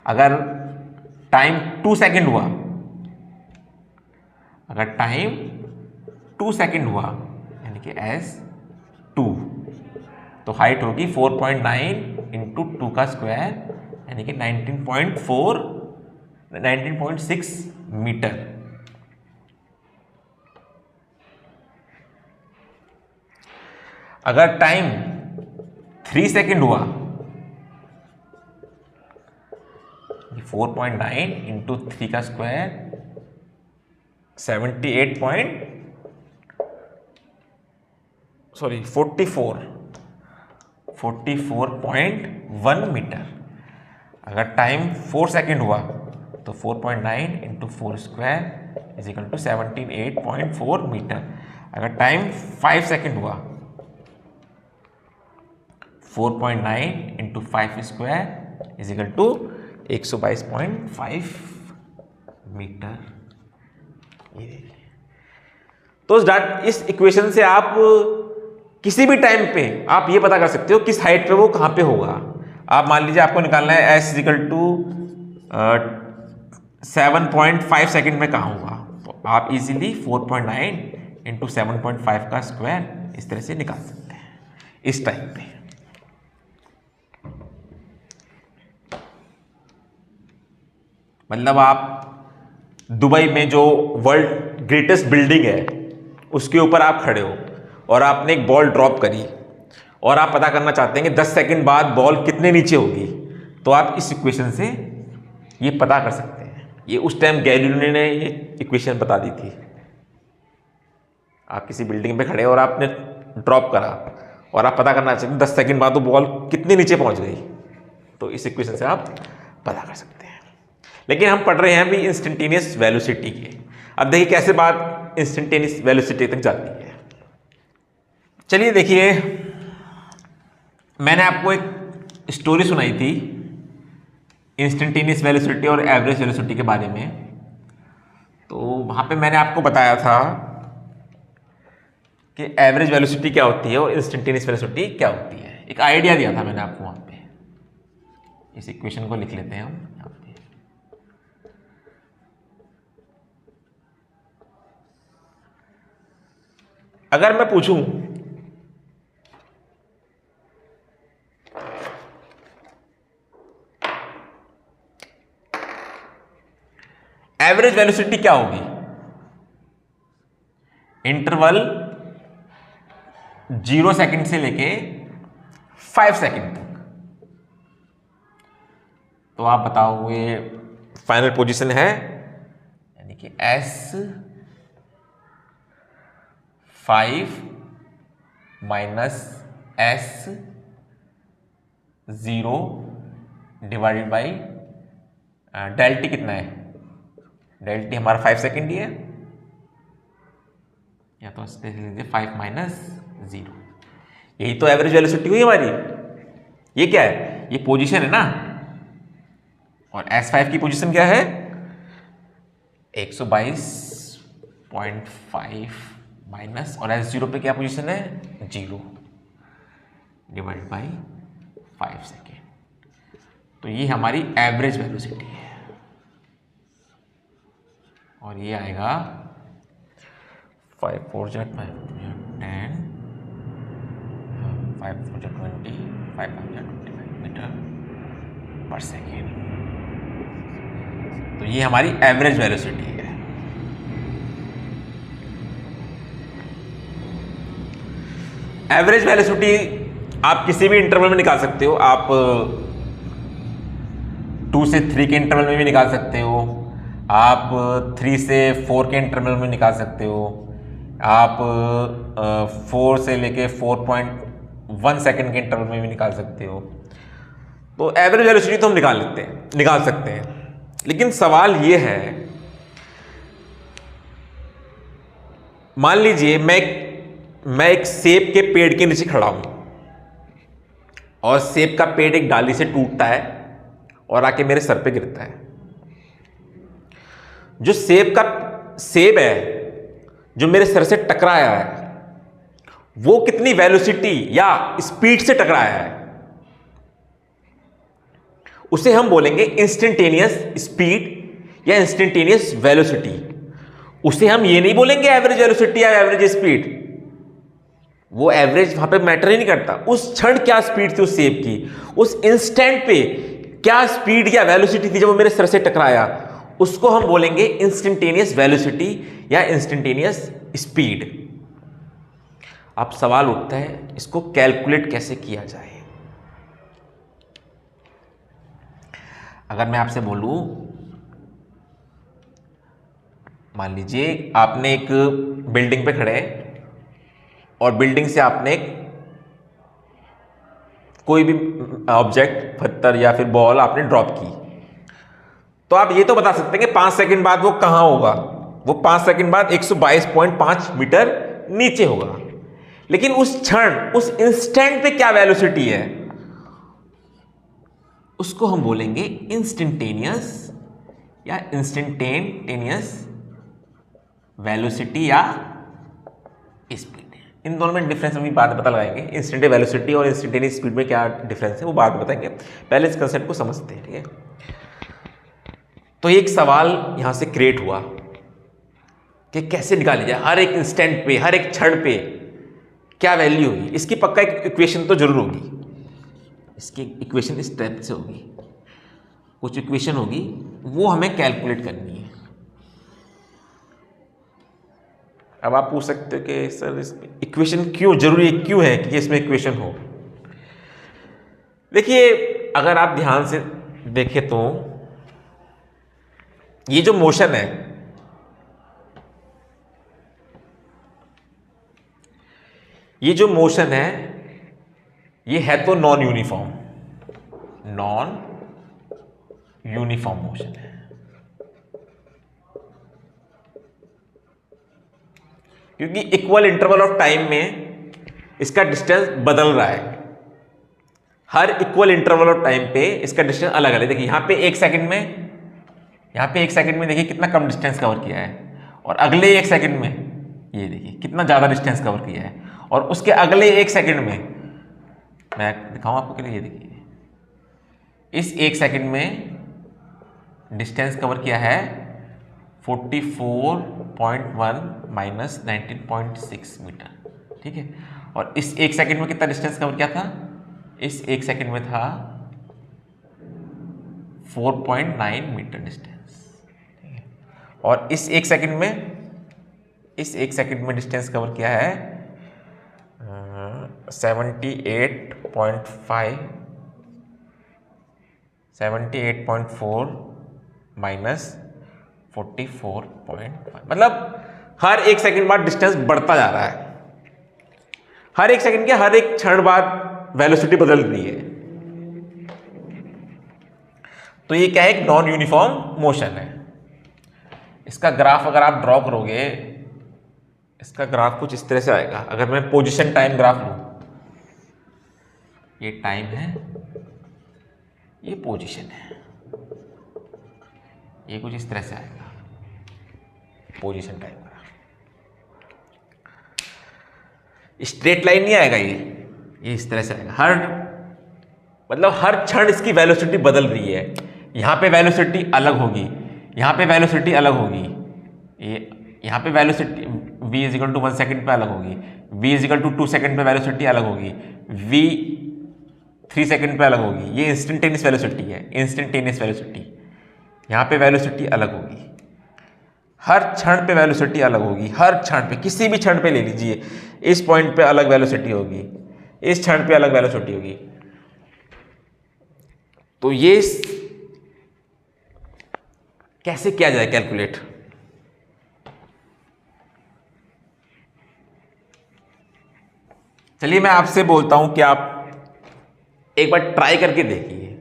अगर टाइम 2 सेकेंड हुआ, अगर टाइम 2 सेकेंड हुआ यानी कि एस 2, तो हाइट होगी 4.9 इंटू 2 का स्क्वायर यानी कि 19.6 मीटर। अगर टाइम 3 सेकेंड हुआ, 4.9 इंटू 3 का स्क्वायर 44.1 मीटर। अगर टाइम 4 सेकेंड हुआ तो 4.9 into 4 square is equal to 78.4 meter. अगर टाइम 5 सेकेंड हुआ, 4.9 into 5 square is equal to 122.5 meter. तो इस इक्वेशन से आप किसी भी टाइम पे आप ये पता कर सकते हो किस हाइट पे वो कहाँ पे होगा। आप मान लीजिए आपको निकालना है एस इक्वल टू 7.5 सेकेंड में कहाँ होगा, तो आप इजीली 4.9 इंटू 7.5 का स्क्वायर इस तरह से निकाल सकते हैं इस टाइम पे। मतलब आप दुबई में जो वर्ल्ड ग्रेटेस्ट बिल्डिंग है उसके ऊपर आप खड़े हो और आपने एक बॉल ड्रॉप करी और आप पता करना चाहते हैं कि 10 सेकंड बाद बॉल कितने नीचे होगी, तो आप इस इक्वेशन से ये पता कर सकते हैं। ये उस टाइम गैलीलियो ने ये इक्वेशन बता दी थी। आप किसी बिल्डिंग पे खड़े और आपने ड्रॉप करा और आप पता करना चाहते हैं 10 सेकंड बाद वो बॉल कितने नीचे पहुंच गई, तो इस इक्वेशन से आप पता कर सकते हैं। लेकिन हम पढ़ रहे हैं अभी इंस्टेंटेनियस वेलोसिटी के। अब देखिए कैसे बात इंस्टेंटेनियस वेलोसिटी तक जाती है। चलिए देखिए, मैंने आपको एक स्टोरी सुनाई थी इंस्टेंटेनियस वेलोसिटी और एवरेज वेलोसिटी के बारे में। तो वहाँ पे मैंने आपको बताया था कि एवरेज वेलोसिटी क्या होती है और इंस्टेंटेनियस वेलोसिटी क्या होती है। एक आइडिया दिया था मैंने आपको वहाँ पे। इस इक्वेशन को लिख लेते हैं हम यहाँ पे। अगर मैं पूछूं एवरेज वेलोसिटी क्या होगी, इंटरवल 0 सेकंड से लेके 5 सेकंड तक, तो आप बताओ ये फाइनल पोजीशन है यानी कि S5 - S0 divided by del T कितना है, डेल टी हमारा 5 सेकेंड ही है, या तो इस लीजिए 5 - 0। यही तो एवरेज वेलोसिटी हुई हमारी। ये क्या है, ये पोजीशन है ना, और S5 की पोजीशन क्या है 122.5 माइनस, और S0 पे क्या पोजीशन है 0 डिवाइड बाई 5 सेकेंड। तो ये हमारी एवरेज वेलोसिटी है और ये आएगा 5 4 10 5 4 20 5 25 मीटर पर सेकेंड। तो ये हमारी एवरेज वेलोसिटी है। एवरेज वेलोसिटी आप किसी भी इंटरवल में निकाल सकते हो। आप 2 से 3 के इंटरवल में भी निकाल सकते हो, आप 3 से 4 के इंटरवल में निकाल सकते हो, आप 4 से लेके 4.1 सेकेंड के इंटरवल में भी निकाल सकते हो। तो एवरेज वेलोसिटी तो हम निकाल सकते हैं। लेकिन सवाल ये है, मान लीजिए मैं एक सेब के पेड़ के नीचे खड़ा हूं और सेब का पेड़ एक डाली से टूटता है और आके मेरे सर पे गिरता है। जो सेब है जो मेरे सर से टकराया है वो कितनी वेलोसिटी या स्पीड से टकराया है, उसे हम बोलेंगे इंस्टेंटेनियस स्पीड या इंस्टेंटेनियस वेलोसिटी। उसे हम ये नहीं बोलेंगे एवरेज वेलोसिटी या एवरेज स्पीड। वो एवरेज वहां पे मैटर ही नहीं करता। उस क्षण क्या स्पीड थी उस सेब की, उस इंस्टेंट पे क्या स्पीड या वेलोसिटी थी जब वो मेरे सर से टकराया, उसको हम बोलेंगे इंस्टेंटेनियस वेलोसिटी या इंस्टेंटेनियस स्पीड। अब सवाल उठता है इसको कैलकुलेट कैसे किया जाए। अगर मैं आपसे बोलूं, मान लीजिए आपने एक बिल्डिंग पे खड़े हैं और बिल्डिंग से आपने कोई भी ऑब्जेक्ट, पत्थर या फिर बॉल आपने ड्रॉप की, तो आप ये तो बता सकते हैं कि 5 सेकंड बाद वो कहां होगा। वो 5 सेकंड बाद 122.5 मीटर नीचे होगा। लेकिन उस क्षण, उस इंस्टेंट पे क्या वेलोसिटी है, उसको हम बोलेंगे इंस्टेंटेनियस या इंस्टेंटेनियस वेलोसिटी या स्पीड। इन दोनों में डिफरेंस हम बाद में पता लगाएंगे। इंस्टेंटेनियस वेलोसिटी और इंस्टेंटेनियस स्पीड में क्या डिफरेंस है वो बाद में बताएंगे। पहले इस कंसेप्ट को समझते हैं, ठीक है। तो एक सवाल यहां से क्रिएट हुआ कि कैसे निकाली जाए हर एक इंस्टेंट पे, हर एक क्षण पे क्या वैल्यू होगी। इसकी पक्का एक इक्वेशन तो जरूर होगी। इसकी इक्वेशन इस टाइप से होगी, कुछ इक्वेशन होगी वो हमें कैलकुलेट करनी है। अब आप पूछ सकते हो कि सर इसमें इक्वेशन क्यों जरूरी क्यों है कि इसमें इक्वेशन हो। देखिए, अगर आप ध्यान से देखें तो ये जो मोशन है, ये जो मोशन है ये है तो नॉन यूनिफॉर्म मोशन है। क्योंकि इक्वल इंटरवल ऑफ टाइम में इसका डिस्टेंस बदल रहा है। हर इक्वल इंटरवल ऑफ टाइम पे इसका डिस्टेंस अलग अलग। देखिए यहाँ पे एक सेकंड में देखिए कितना कम डिस्टेंस कवर किया है, और अगले एक सेकंड में ये देखिए कितना ज़्यादा डिस्टेंस कवर किया है, और उसके अगले एक सेकंड में मैं दिखाऊं आपको के लिए, ये देखिए इस एक सेकंड में डिस्टेंस कवर किया है 44.1 माइनस 19.6 मीटर, ठीक है। और इस एक सेकंड में कितना डिस्टेंस कवर किया था, इस एक सेकंड में था 4.9 मीटर डिस्टेंस, ठीक है। और इस एक सेकंड में डिस्टेंस कवर किया है 78.4 माइनस 44.5, मतलब हर एक सेकंड बाद डिस्टेंस बढ़ता जा रहा है। हर एक सेकंड के हर एक क्षण बाद वेलोसिटी बदल रही है। तो ये क्या है, एक नॉन यूनिफॉर्म मोशन है। इसका ग्राफ अगर आप ड्रॉ करोगे, इसका ग्राफ कुछ इस तरह से आएगा। अगर मैं पोजीशन टाइम ग्राफ लूं, ये टाइम है, ये पोजीशन है, ये कुछ इस तरह से आएगा position time graph. Straight line नहीं आएगा, ये इस तरह से आएगा। मतलब हर क्षण इसकी वेलोसिटी बदल रही है। यहां पे वेलोसिटी अलग होगी, यहां पे वेलोसिटी अलग होगी, यहां पे velocity v is equal to 1 second पे अलग होगी, v is equal to 2 second पे वेलोसिटी अलग होगी, v 3 सेकंड पे अलग होगी। ये इंस्टेंटेनियस वेलोसिटी है, इंस्टेंटेनियस वेलोसिटी। यहां पे वेलोसिटी अलग होगी, हर क्षण पे वेलोसिटी अलग होगी। हर क्षण पे, किसी भी क्षण पे ले लीजिए, इस पॉइंट पे अलग वेलोसिटी होगी, इस क्षण पे अलग वेलोसिटी होगी। तो ये कैसे किया जाए कैलकुलेट? चलिए मैं आपसे बोलता हूं कि आप एक बार ट्राई करके देखिए।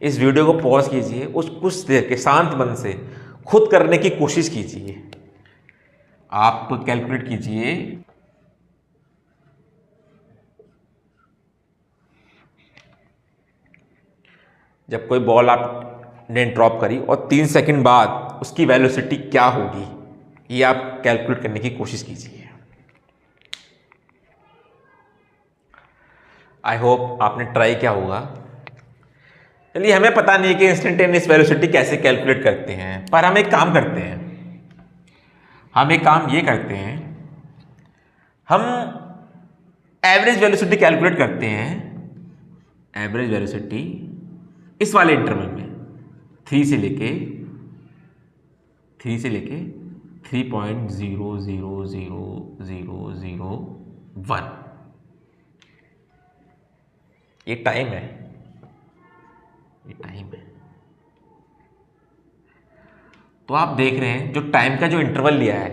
इस वीडियो को पॉज कीजिए, उस कुछ देर के शांत मन से खुद करने की कोशिश कीजिए। आप कैलकुलेट कीजिए। जब कोई बॉल आपने ड्रॉप करी और 3 सेकंड बाद उसकी वेलोसिटी क्या होगी, ये आप कैलकुलेट करने की कोशिश कीजिए। आई होप आपने ट्राई किया होगा। चलिए, हमें पता नहीं है कि इंस्टेंटेनियस वेलोसिटी कैसे कैलकुलेट करते हैं, पर हम एक काम करते हैं। हम एवरेज वेलोसिटी कैलकुलेट करते हैं। एवरेज वेलोसिटी इस वाले इंटरवल में 3 से लेके 3.0000001, ये टाइम है, तो आप देख रहे हैं जो टाइम का जो इंटरवल लिया है,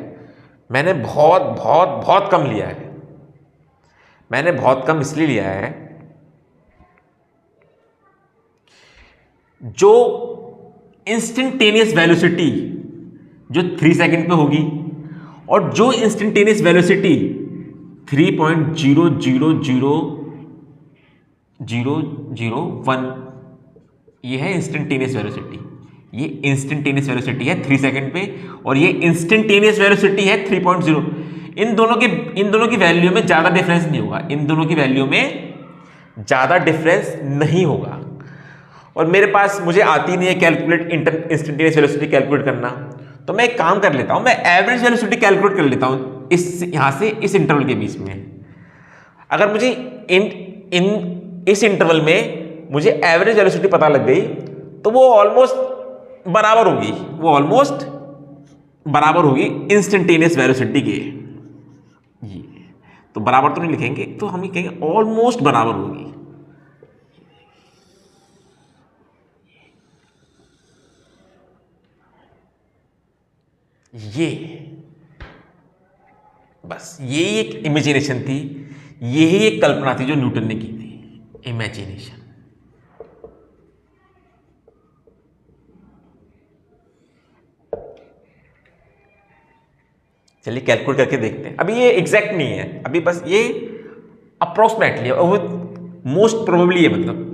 मैंने बहुत बहुत बहुत कम लिया है। मैंने बहुत कम इसलिए लिया है, जो इंस्टेंटेनियस वेलोसिटी जो 3 सेकंड पे होगी, और जो इंस्टेंटेनियस वेलोसिटी 3.0000001, ये है इंस्टेंटेनियस वेलोसिटी। ये इंस्टेंटेनियस वेलोसिटी है 3 सेकंड पे, और ये इंस्टेंटेनियस वेलोसिटी है 3.0। इन दोनों की वैल्यू में ज्यादा डिफरेंस नहीं होगा। नहीं होगा। और मेरे पास, मुझे आती नहीं है कैलकुलेट इंस्टेंटेनियस वेलोसिटी कैलकुलेट करना, तो मैं एक काम कर लेता हूं, मैं एवरेज वेलोसिटी कैलकुलेट कर लेता हूं यहां से इस इंटरवल के बीच में। अगर मुझे इस इंटरवल में मुझे एवरेज वेलोसिटी पता लग गई, तो वो ऑलमोस्ट बराबर होगी, वो ऑलमोस्ट बराबर होगी इंस्टेंटेनियस वेलोसिटी के। ये तो बराबर तो नहीं लिखेंगे, तो हम ये कहेंगे ऑलमोस्ट बराबर होगी। ये बस यही एक इमेजिनेशन थी, यही एक कल्पना थी जो न्यूटन ने की थी, इमेजिनेशन। चलिए कैलकुलेट करके देखते हैं। अभी ये एग्जैक्ट नहीं है, अभी बस ये अप्रोक्सीमेटली है, वो मोस्ट प्रोबेबली है, मतलब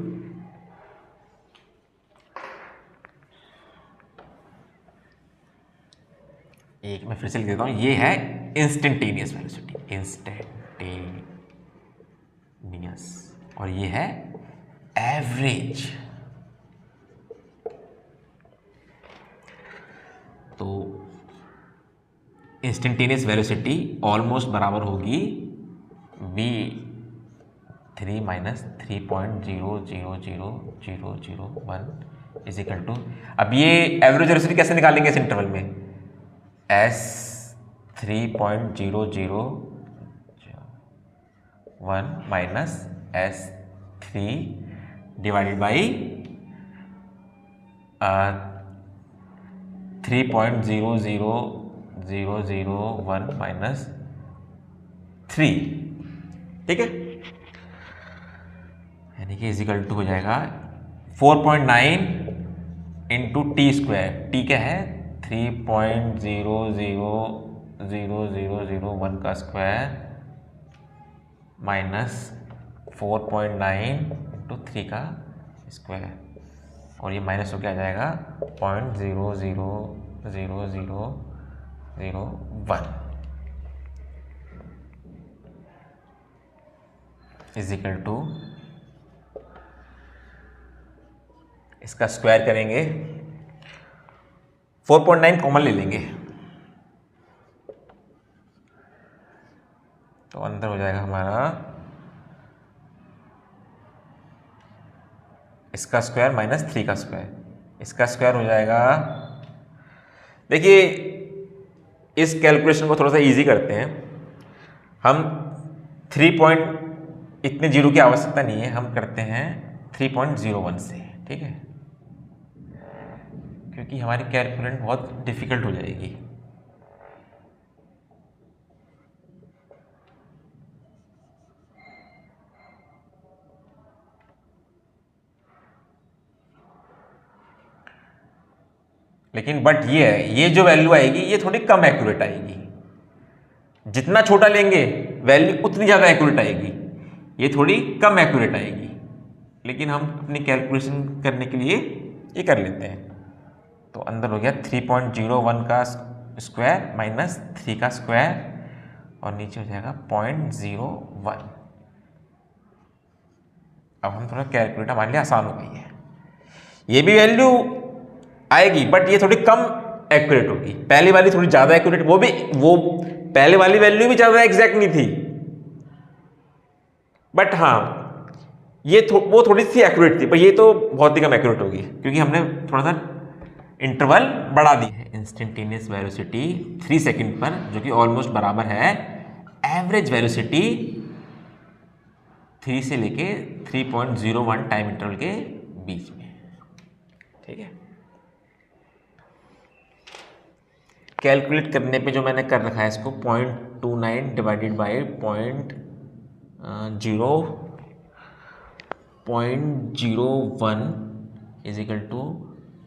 एक मैं फिर से लिख देता हूं, ये है इंस्टेंटेनियस वेलोसिटी, इंस्टेंटेनियस, और ये है एवरेज। तो इंस्टेंटेनियस वेलोसिटी ऑलमोस्ट बराबर होगी v3 minus 3.0000001 is equal to, अब ये एवरेज वेलोसिटी कैसे निकालेंगे इस इंटरवल में, s 3.001 minus s3 divided by 3.00001 minus 3, ठीक है, यानी कि इजिकल टू हो जाएगा 4.9 इंटू टी स्क्वायर। टी क्या है, 3.0000001 का स्क्वायर माइनस 4.9 इंटू 3 का स्क्वायर, और ये माइनस हो के आ जाएगा 0.00001 इज इक्वल टू, इसका स्क्वायर करेंगे, 4.9 कॉमन ले लेंगे, तो अंदर हो जाएगा हमारा इसका स्क्वायर माइनस 3 का स्क्वायर, इसका स्क्वायर हो जाएगा। देखिए इस कैलकुलेशन को थोड़ा सा इजी करते हैं हम, 3 पॉइंट इतने जीरो की आवश्यकता नहीं है, हम करते हैं 3.01 से, ठीक है, क्योंकि हमारी कैलकुलेट बहुत डिफिकल्ट हो जाएगी। लेकिन बट ये है, ये जो वैल्यू आएगी ये थोड़ी कम एक्यूरेट आएगी, जितना छोटा लेंगे वैल्यू उतनी ज़्यादा एक्यूरेट आएगी, ये थोड़ी कम एक्यूरेट आएगी, लेकिन हम अपनी कैलकुलेशन करने के लिए ये कर लेते हैं। तो अंदर हो गया 3.01 का स्क्वायर माइनस 3 का स्क्वायर, और नीचे हो जाएगा 0.01। अब हम थोड़ा कैलकुलेट हमारे लिए आसान हो गई है, ये भी वैल्यू आएगी बट ये थोड़ी कम एक्यूरेट होगी, पहली वाली थोड़ी ज़्यादा एक्यूरेट, वो पहले वाली वैल्यू भी ज़्यादा एग्जैक्ट नहीं थी, बट हाँ ये वो थोड़ी सी एक्यूरेट थी, पर ये तो बहुत ही कम एक्यूरेट होगी क्योंकि हमने थोड़ा सा इंटरवल बढ़ा दी है। इंस्टेंटेनियस वेलोसिटी 3 सेकंड पर, जो कि ऑलमोस्ट बराबर है एवरेज वेलोसिटी 3 से लेके 3.01 टाइम इंटरवल के बीच में, ठीक है। कैलकुलेट करने पे जो मैंने कर रखा है इसको 0.29 divided by 0.01 is equal to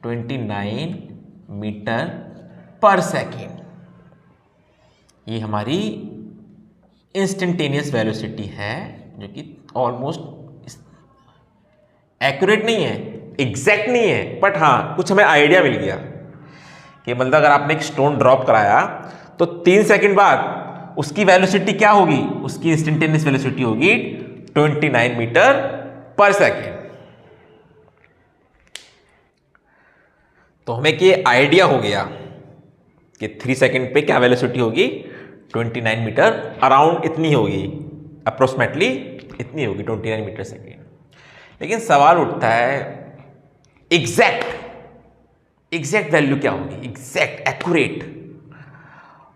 29 meter पर सेकेंड। ये हमारी इंस्टेंटेनियस वेलोसिटी है, जो कि ऑलमोस्ट एक्यूरेट नहीं है, एग्जैक्ट नहीं है, बट हाँ कुछ हमें आइडिया मिल गया कि मतलब अगर आपने एक स्टोन ड्रॉप कराया तो 3 सेकंड बाद उसकी वेलोसिटी क्या होगी, उसकी इंस्टेंटेनियस वेलोसिटी होगी 29 मीटर पर सेकेंड। तो हमें ये आइडिया हो गया कि 3 सेकंड पे क्या वेलोसिटी होगी, 29 मीटर अराउंड इतनी होगी, अप्रोक्सीमेटली इतनी होगी 29 मीटर सेकेंड। लेकिन सवाल उठता है एग्जैक्ट एग्जैक्ट वैल्यू क्या होगी, एग्जैक्ट एक्यूरेट।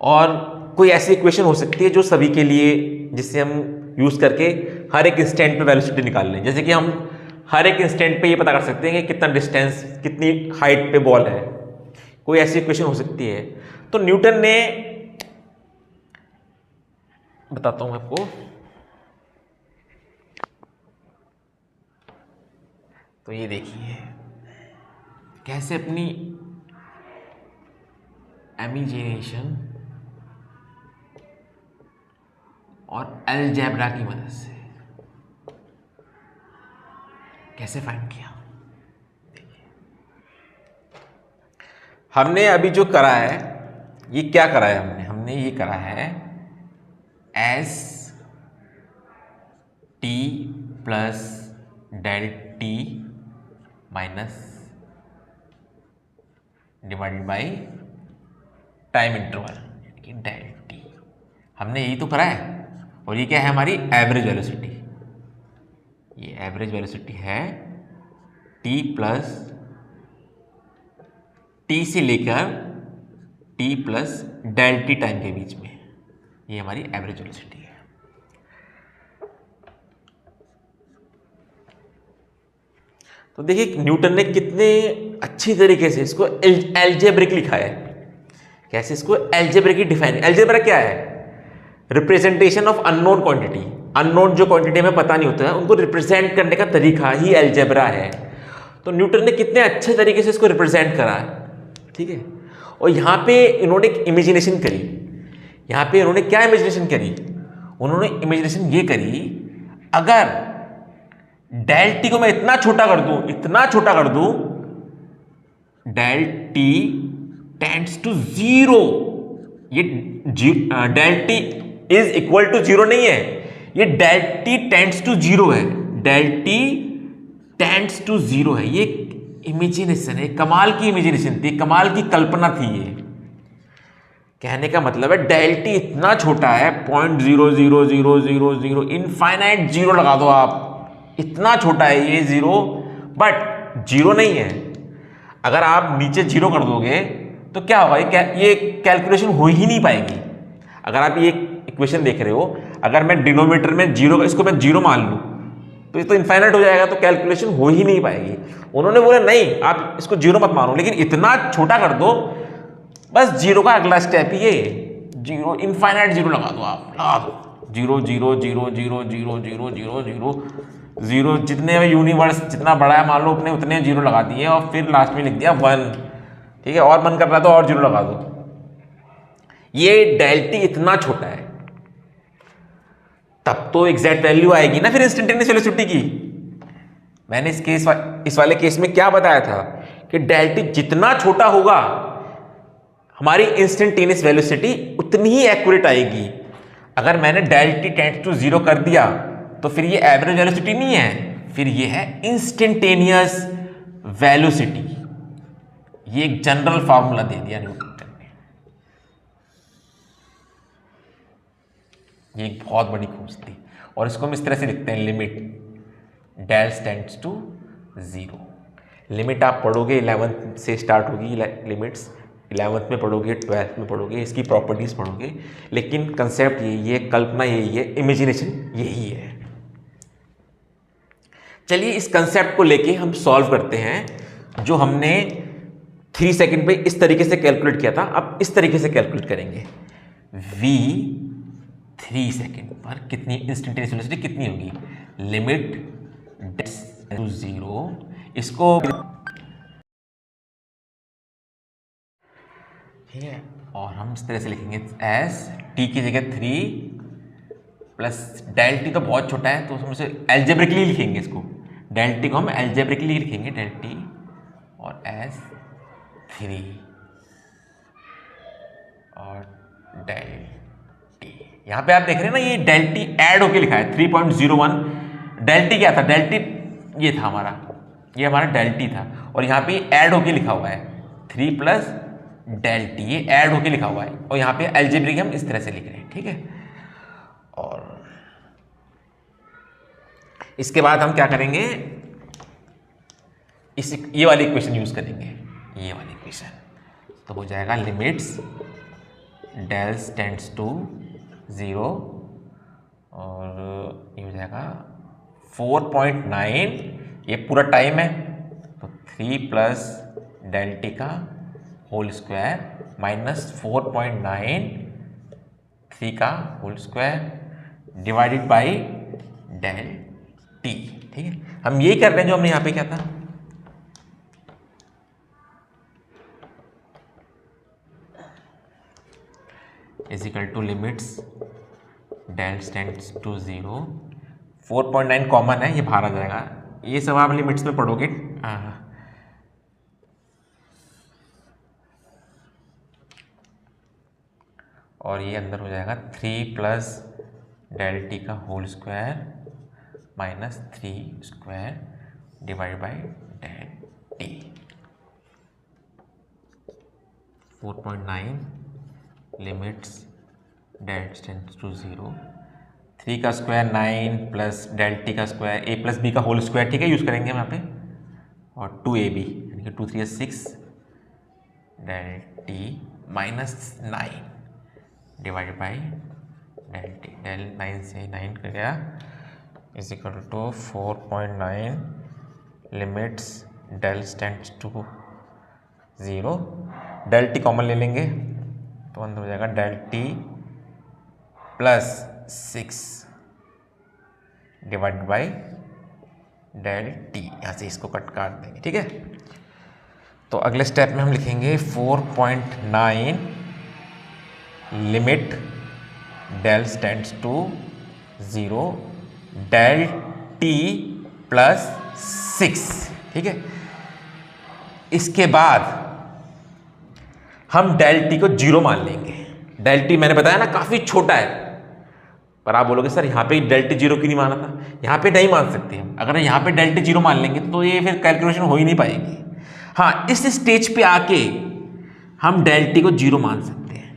और कोई ऐसी इक्वेशन हो सकती है जो सभी के लिए, जिससे हम यूज करके हर एक इंस्टेंट पे वेलोसिटी निकाल लें। जैसे कि हम हर एक इंस्टेंट पे ये पता कर सकते हैं कि कितना डिस्टेंस, कितनी हाइट पे बॉल है। कोई ऐसी इक्वेशन हो सकती है। तो न्यूटन ने, बताता हूं आपको, तो ये देखिए कैसे अपनी इमेजिनेशन और अलजेब्रा की मदद से कैसे फाइंड किया। देखिए हमने अभी जो करा है, ये क्या करा है, हमने ये करा है S T plus del T minus divided by time interval del T, हमने यही तो करा है। और ये क्या है, हमारी एवरेज वेलोसिटी। ये एवरेज वेलोसिटी है टी प्लस टी से लेकर T plus del T time के बीच में, ये हमारी एवरेज वेलोसिटी है। तो देखिए न्यूटन ने कितने अच्छी तरीके से इसको एल्जेब्रिक लिखा है। कैसे इसको एल्जेब्रिक डिफाइन, एल्जेब्रा क्या है, representation of unknown quantity. Unknown जो क्वांटिटी में पता नहीं होता है उनको रिप्रेजेंट करने का तरीका ही एल्जेब्रा है। तो न्यूटन ने कितने अच्छे तरीके से इसको रिप्रेजेंट करा है, ठीक है। और यहाँ पे इन्होंने इमेजिनेशन करी, यहाँ पे इन्होंने क्या इमेजिनेशन करी, उन्होंने इमेजिनेशन ये करी, अगर डेल टी को मैं इतना छोटा कर दूं, इतना छोटा कर दूं, del T tends to zero. ये delta is equal to zero नहीं है, ये del T tends to zero है, del T tends to zero है। ये इमेजिनेशन है, कमाल की इमेजिनेशन थी, कमाल की कल्पना थी। ये कहने का मतलब है डेल टी इतना छोटा है, 0.00000, इनफाइनाइट जीरो लगा दो आप, इतना छोटा है ये जीरो, बट जीरो नहीं है। अगर आप नीचे जीरो कर दोगे तो क्या होगा, ये कैलकुलेशन हो ही नहीं पाएगी। अगर आप ये इक्वेशन देख रहे हो, अगर मैं डिनोमिनेटर में जीरो, इसको मैं जीरो मान लूं तो ये तो इनफाइनाइट हो जाएगा, तो कैलकुलेशन हो ही नहीं पाएगी। उन्होंने बोला नहीं, आप इसको जीरो मत मानो, लेकिन इतना छोटा कर दो, बस जीरो का अगला स्टेप ही है जीरो, इनफाइनाइट जीरो लगा दो, आप लगा दो zero zero zero zero zero zero zero zero zero, जितने यूनिवर्स जितना बड़ा है मान लो अपने उतने जीरो लगा दिए, और फिर लास्ट में लिख दिया 1, ठीक है। और मन कर रहा है तो और जीरो लगा दो। ये डेल टी इतना छोटा है, तब तो एग्जैक्ट वैल्यू आएगी ना फिर इंस्टेंटेनियस वेलोसिटी की। मैंने इस वाले केस में क्या बताया था कि डेल टी जितना छोटा होगा, हमारी इंस्टेंटेनियस वेलोसिटी उतनी ही एक्यूरेट आएगी। अगर मैंने del T tends to zero कर दिया तो फिर ये एवरेज वेलोसिटी नहीं है, फिर ये है इंस्टेंटेनियस वेलोसिटी। ये एक जनरल फार्मूला दे दिया न्यूटन ने। ये एक बहुत बड़ी खोज थी, और इसको हम इस तरह से लिखते हैं, limit del tends to zero. Limit आप पढ़ोगे 11th से स्टार्ट होगी, लिमिट्स 11th में पढ़ोगे, 12th में पढ़ोगे, इसकी प्रॉपर्टीज पढ़ोगे, लेकिन कंसेप्ट यही है, कल्पना यही है, इमेजिनेशन यही है। चलिए इस कंसेप्ट को लेके हम सॉल्व करते हैं, जो हमने 3 सेकंड पे इस तरीके से कैलकुलेट किया था, अब इस तरीके से कैलकुलेट करेंगे। v 3 सेकंड पर कितनी इंस्टेंटेनियस वेलोसिटी कितनी होगी, लिमिट टू जीरो, इसको ठीक है, और हम इस तरह से लिखेंगे एस टी की जगह 3 प्लस डेल टी तो बहुत छोटा है, तो हम इसे एल्जेब्रिकली लिखेंगे, इसको डेल टी को हम एल्जेब्रिकली लिखेंगे, डेल टी और एस 3 और डेल टी। यहाँ पे आप देख रहे हैं ना, ये डेल टी ऐड होके लिखा है 3.01। डेल टी क्या था, डेल टी ये था हमारा, ये हमारा डेल टी था, और यहाँ पे ऐड होके लिखा हुआ है 3 प्लस डेल टी, ये ऐड होके लिखा हुआ है, और यहाँ पे एल्जेब्रिक हम इस तरह से लिख रहे हैं, ठीक है। और इसके बाद हम क्या करेंगे, ये वाली इक्वेशन यूज करेंगे, ये वाली इक्वेशन। तो हो जाएगा लिमिट्स डेल टेंड्स टू 0 और ये हो जाएगा 4.9, ये पूरा टाइम है तो 3 प्लस डेल टी का होल स्क्वायर माइनस 4.9 3 का whole square divided by del T. ठीक है, हम यही कर रहे हैं जो हमने यहाँ पे क्या था, is equal to limits del tends to 0, 4.9 common है, ये बाहर आ जाएगा, ये सब आप लिमिट्स में पढ़ोगे। और ये अंदर हो जाएगा 3 प्लस डेल टी का whole square minus 3 square divide by del T. 4.9 limits del tends to 0, 3 का स्क्वायर 9 प्लस डेल टी का स्क्वायर ए प्लस बी का होल स्क्वायर, ठीक है, यूज़ करेंगे हम यहाँ पे, और 2ab यानी कि 2 3 6 del T minus 9 divide by del T, del 9 से 9 कर गया is equal to 4.9 limits del tends to 0, del T common ले लेंगे तो अंदर हो जाएगा del T plus 6 divide by del T, यहाँ से इसको कट काट देंगे। ठीक है, तो अगले स्टेप में हम लिखेंगे 4.9 limit del tends to 0 del T plus 6। ठीक है, इसके बाद हम डेल टी को 0 मान लेंगे। डेल टी मैंने बताया ना काफ़ी छोटा है, पर आप बोलोगे सर यहाँ पे डेल टी 0 क्यों नहीं माना था, यहाँ पे नहीं मान सकते हम। अगर यहाँ पे डेल टी 0 मान लेंगे तो ये फिर कैलकुलेशन हो ही नहीं पाएगी। हाँ, इस स्टेज पे आके हम डेल टी को 0 मान सकते हैं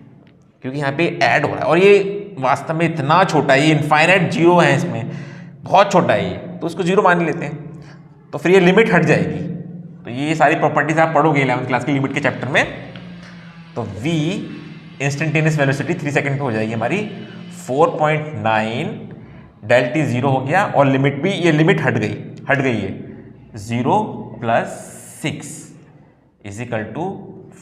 क्योंकि यहाँ पे ऐड हो रहा है और ये वास्तव में इतना छोटा है, ये इनफाइनाइट 0 है, इसमें बहुत छोटा है ये, तो उसको 0 मान लेते हैं, तो फिर ये लिमिट हट जाएगी। तो ये सारी प्रॉपर्टीज आप पढ़ोगे 11th क्लास की लिमिट के चैप्टर में। तो v इंस्टेंटेनियस वेलोसिटी 3 सेकंड पे हो जाएगी हमारी 4.9, डेल टी 0 हो गया और लिमिट भी, ये लिमिट हट गई है 0 plus 6 is equal to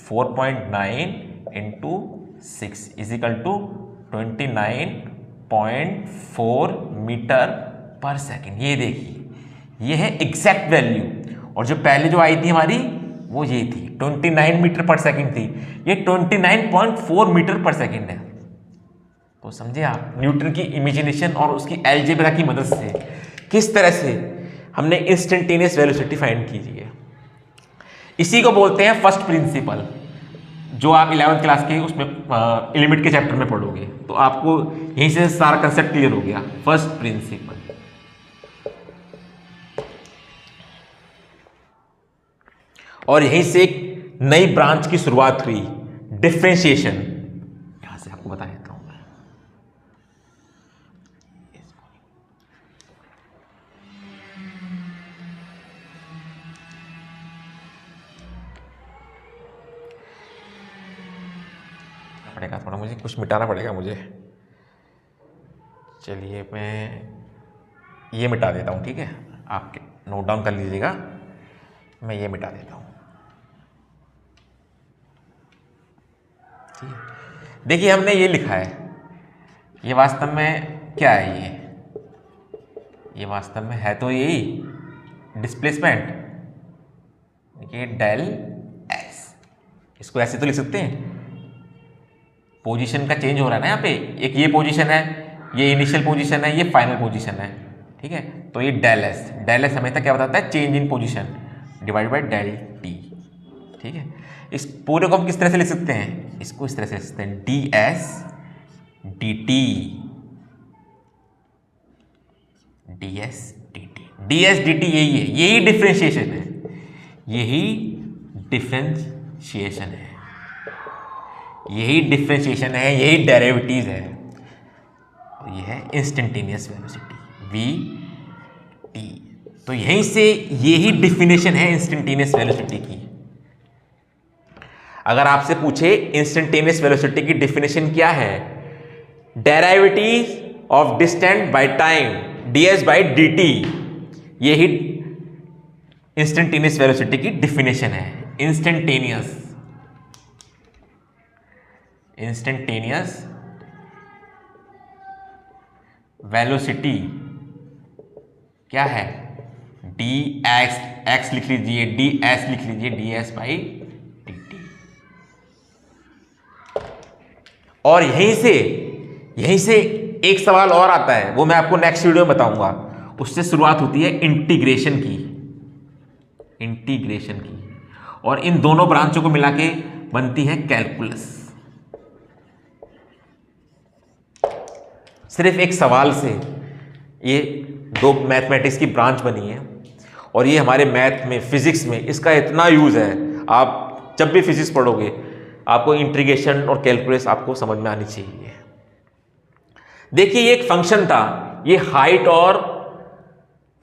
4.9 into 6 is equal to 29.4 meter पर सेकेंड। ये देखिए, ये है एग्जैक्ट वैल्यू, और जो पहले जो आई थी हमारी वो ये थी 29 मीटर पर सेकेंड थी, ये 29.4 मीटर पर सेकेंड है। तो समझे आप न्यूटन की इमेजिनेशन और उसकी अलजेब्रा की मदद से किस तरह से हमने इंस्टेंटेनियस वेलोसिटी फाइंड की है। इसी को बोलते हैं फर्स्ट प्रिंसिपल, जो आप 11th क्लास के उसमें लिमिट के चैप्टर में पढ़ोगे। तो आपको यहीं से सारा कंसेप्ट क्लियर हो गया, फर्स्ट प्रिंसिपल। और यहीं से एक नई ब्रांच की शुरुआत हुई, डिफरेंशिएशन। यहां से आपको बता देता हूं मैं, पड़ेगा थोड़ा, मुझे कुछ मिटाना पड़ेगा मुझे। चलिए मैं ये मिटा देता हूं, ठीक है, आप नोट डाउन कर लीजिएगा, मैं ये मिटा देता हूं। देखिए हमने ये लिखा है, ये वास्तव में क्या है, ये वास्तव में है तो यही डिस्प्लेसमेंट, देखिए डेल एस, इसको ऐसे तो लिख सकते हैं, पोजीशन का चेंज हो रहा है ना यहाँ पे, एक ये पोजीशन है, ये इनिशियल पोजीशन है, ये फाइनल पोजीशन है, ठीक है। तो ये डेल एस हमेशा क्या बताता है, change in position divide by del T, ठीक है। इस पूरे को हम किस तरह से लिख सकते हैं, इसको इस तरह से लिख सकते हैं D S D T, D S D T, D S D T यही है, यही डिफ्रेंशिएशन है, यही डिफ्रेंशिएशन है, यही डिफ्रेंशिएशन है, यही डेरिवेटिव है। तो ये है इंस्टेंटेनियस वेलोसिटी वी टी। तो यहीं से यही डिफिनेशन है इंस्टेंटेनियस वेलोसिटी की। अगर आपसे पूछे इंस्टेंटेनियस वेलोसिटी की डेफिनेशन क्या है, derivative of distance by time ds by dt, यही इंस्टेंटेनियस वेलोसिटी की डेफिनेशन है। इंस्टेंटेनियस वेलोसिटी क्या है, dx लिख लीजिए, ds लिख लीजिए, ds बाई dt। और यहीं से एक सवाल और आता है, वो मैं आपको नेक्स्ट वीडियो में बताऊंगा। उससे शुरुआत होती है इंटीग्रेशन की, और इन दोनों ब्रांचों को मिला के बनती है कैलकुलस। सिर्फ एक सवाल से ये दो मैथमेटिक्स की ब्रांच बनी है, और ये हमारे मैथ में, फिजिक्स में इसका इतना यूज़ है। आप जब भी फिजिक्स पढ़ोगे आपको इंटीग्रेशन और कैलकुलस आपको समझ में आनी चाहिए। देखिए, ये एक फंक्शन था, ये हाइट और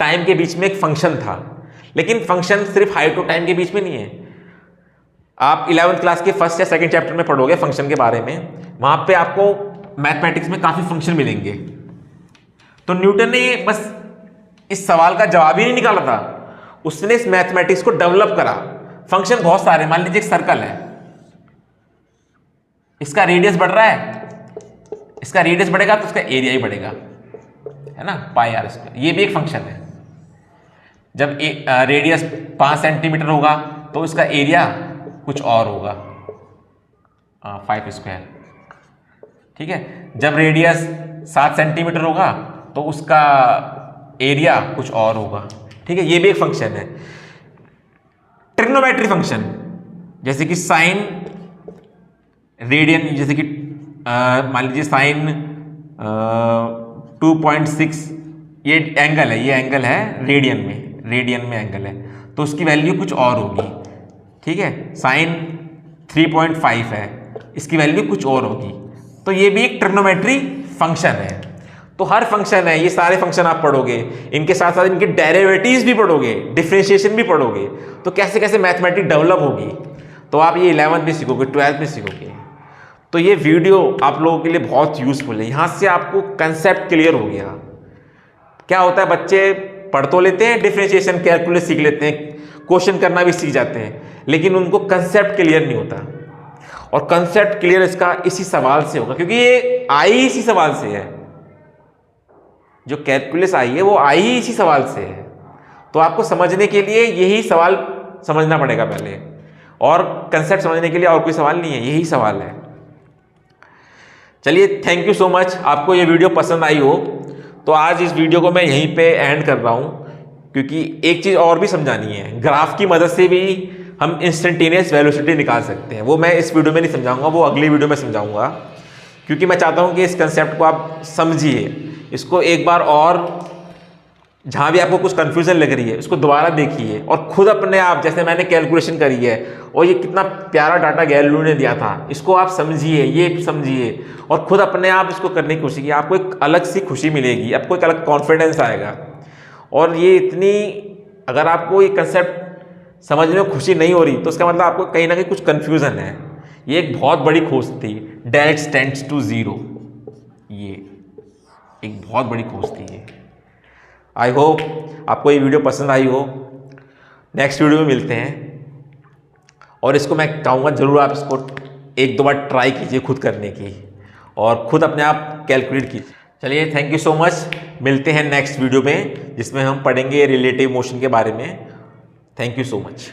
टाइम के बीच में एक फंक्शन था, लेकिन फंक्शन सिर्फ हाइट और टाइम के बीच में नहीं है। आप 11th क्लास के फर्स्ट या सेकंड चैप्टर में पढ़ोगे फंक्शन के बारे में, वहां पे आपको मैथमेटिक्स में काफी फंक्शन मिलेंगे। तो न्यूटन ने बस इस सवाल का जवाब ही नहीं निकाला था, उसने इस मैथमेटिक्स को डेवलप करा। फंक्शन बहुत सारे, मान लीजिए एक सर्कल है, इसका रेडियस बढ़ रहा है, इसका रेडियस बढ़ेगा तो उसका एरिया ही बढ़ेगा, है ना, पाई आर स्क्वायर। ये भी एक फंक्शन है। जब रेडियस 5 सेंटीमीटर होगा तो इसका एरिया कुछ और होगा, 5 स्क्वायर, ठीक है। जब रेडियस 7 सेंटीमीटर होगा तो उसका एरिया कुछ और होगा, ठीक है। ये भी एक फंक्शन है। ट्रिग्नोमेट्री फंक्शन, जैसे कि साइन रेडियन, जैसे कि मान लीजिए साइन 2.6, ये एंगल है, ये एंगल है रेडियन में एंगल है, तो उसकी वैल्यू कुछ और होगी, ठीक है। साइन 3.5 है, इसकी वैल्यू कुछ और होगी। तो ये भी एक ट्रिग्नोमेट्री फंक्शन है। तो हर फंक्शन है, ये सारे फंक्शन आप पढ़ोगे, इनके साथ साथ इनके डेरिवेटिव्स भी पढ़ोगे, डिफरेंशिएशन भी पढ़ोगे, तो कैसे कैसे मैथमेटिक्स डेवलप होगी, तो आप ये 11th में सीखोगे, 12th में सीखोगे। तो ये वीडियो आप लोगों के लिए बहुत यूजफुल है। यहाँ से आपको कंसेप्ट क्लियर हो गया। क्या होता है, बच्चे पढ़ तो लेते हैं, डिफरेंशिएशन कैलकुलस सीख लेते हैं, क्वेश्चन करना भी सीख जाते हैं, लेकिन उनको कंसेप्ट क्लियर नहीं होता। और कंसेप्ट क्लियर इसका इसी सवाल से होगा, क्योंकि ये आई इसी सवाल से है, जो कैलकुलस आई है वो आई ही इसी सवाल से है। तो आपको समझने के लिए यही सवाल समझना पड़ेगा पहले, और कंसेप्ट समझने के लिए और कोई सवाल नहीं है, यही सवाल है। चलिए, थैंक यू सो मच। आपको ये वीडियो पसंद आई हो तो आज इस वीडियो को मैं यहीं पे एंड कर रहा हूँ, क्योंकि एक चीज़ और भी समझानी है। ग्राफ की मदद से भी हम इंस्टेंटेनियस वेलोसिटी निकाल सकते हैं, वो मैं इस वीडियो में नहीं समझाऊंगा, वो अगली वीडियो में समझाऊंगा, क्योंकि मैं चाहता हूँ कि इस कंसेप्ट को आप समझिए, इसको एक बार और, जहाँ भी आपको कुछ कन्फ्यूजन लग रही है उसको दोबारा देखिए, और खुद अपने आप, जैसे मैंने कैलकुलेशन करी है और ये कितना प्यारा डाटा गैलीलियो ने दिया था, इसको आप समझिए, ये समझिए, और खुद अपने आप इसको करने की कोशिश कीजिए। आपको एक अलग सी खुशी मिलेगी, आपको एक अलग कॉन्फिडेंस आएगा। और ये इतनी, अगर आपको ये कंसेप्ट समझने में खुशी नहीं हो रही तो उसका मतलब आपको कहीं ना कहीं कुछ कन्फ्यूज़न है। ये एक बहुत बड़ी खोज थी, डेल्टा टेंड्स टू 0, ये एक बहुत बड़ी खोज थी ये। आई होप आपको ये वीडियो पसंद आई हो। नेक्स्ट वीडियो में मिलते हैं, और इसको मैं कहूँगा ज़रूर आप इसको 1-2 बार ट्राई कीजिए खुद करने की, और खुद अपने आप कैलकुलेट कीजिए। चलिए, थैंक यू सो मच। मिलते हैं नेक्स्ट वीडियो में, जिसमें हम पढ़ेंगे रिलेटिव मोशन के बारे में। Thank you so much.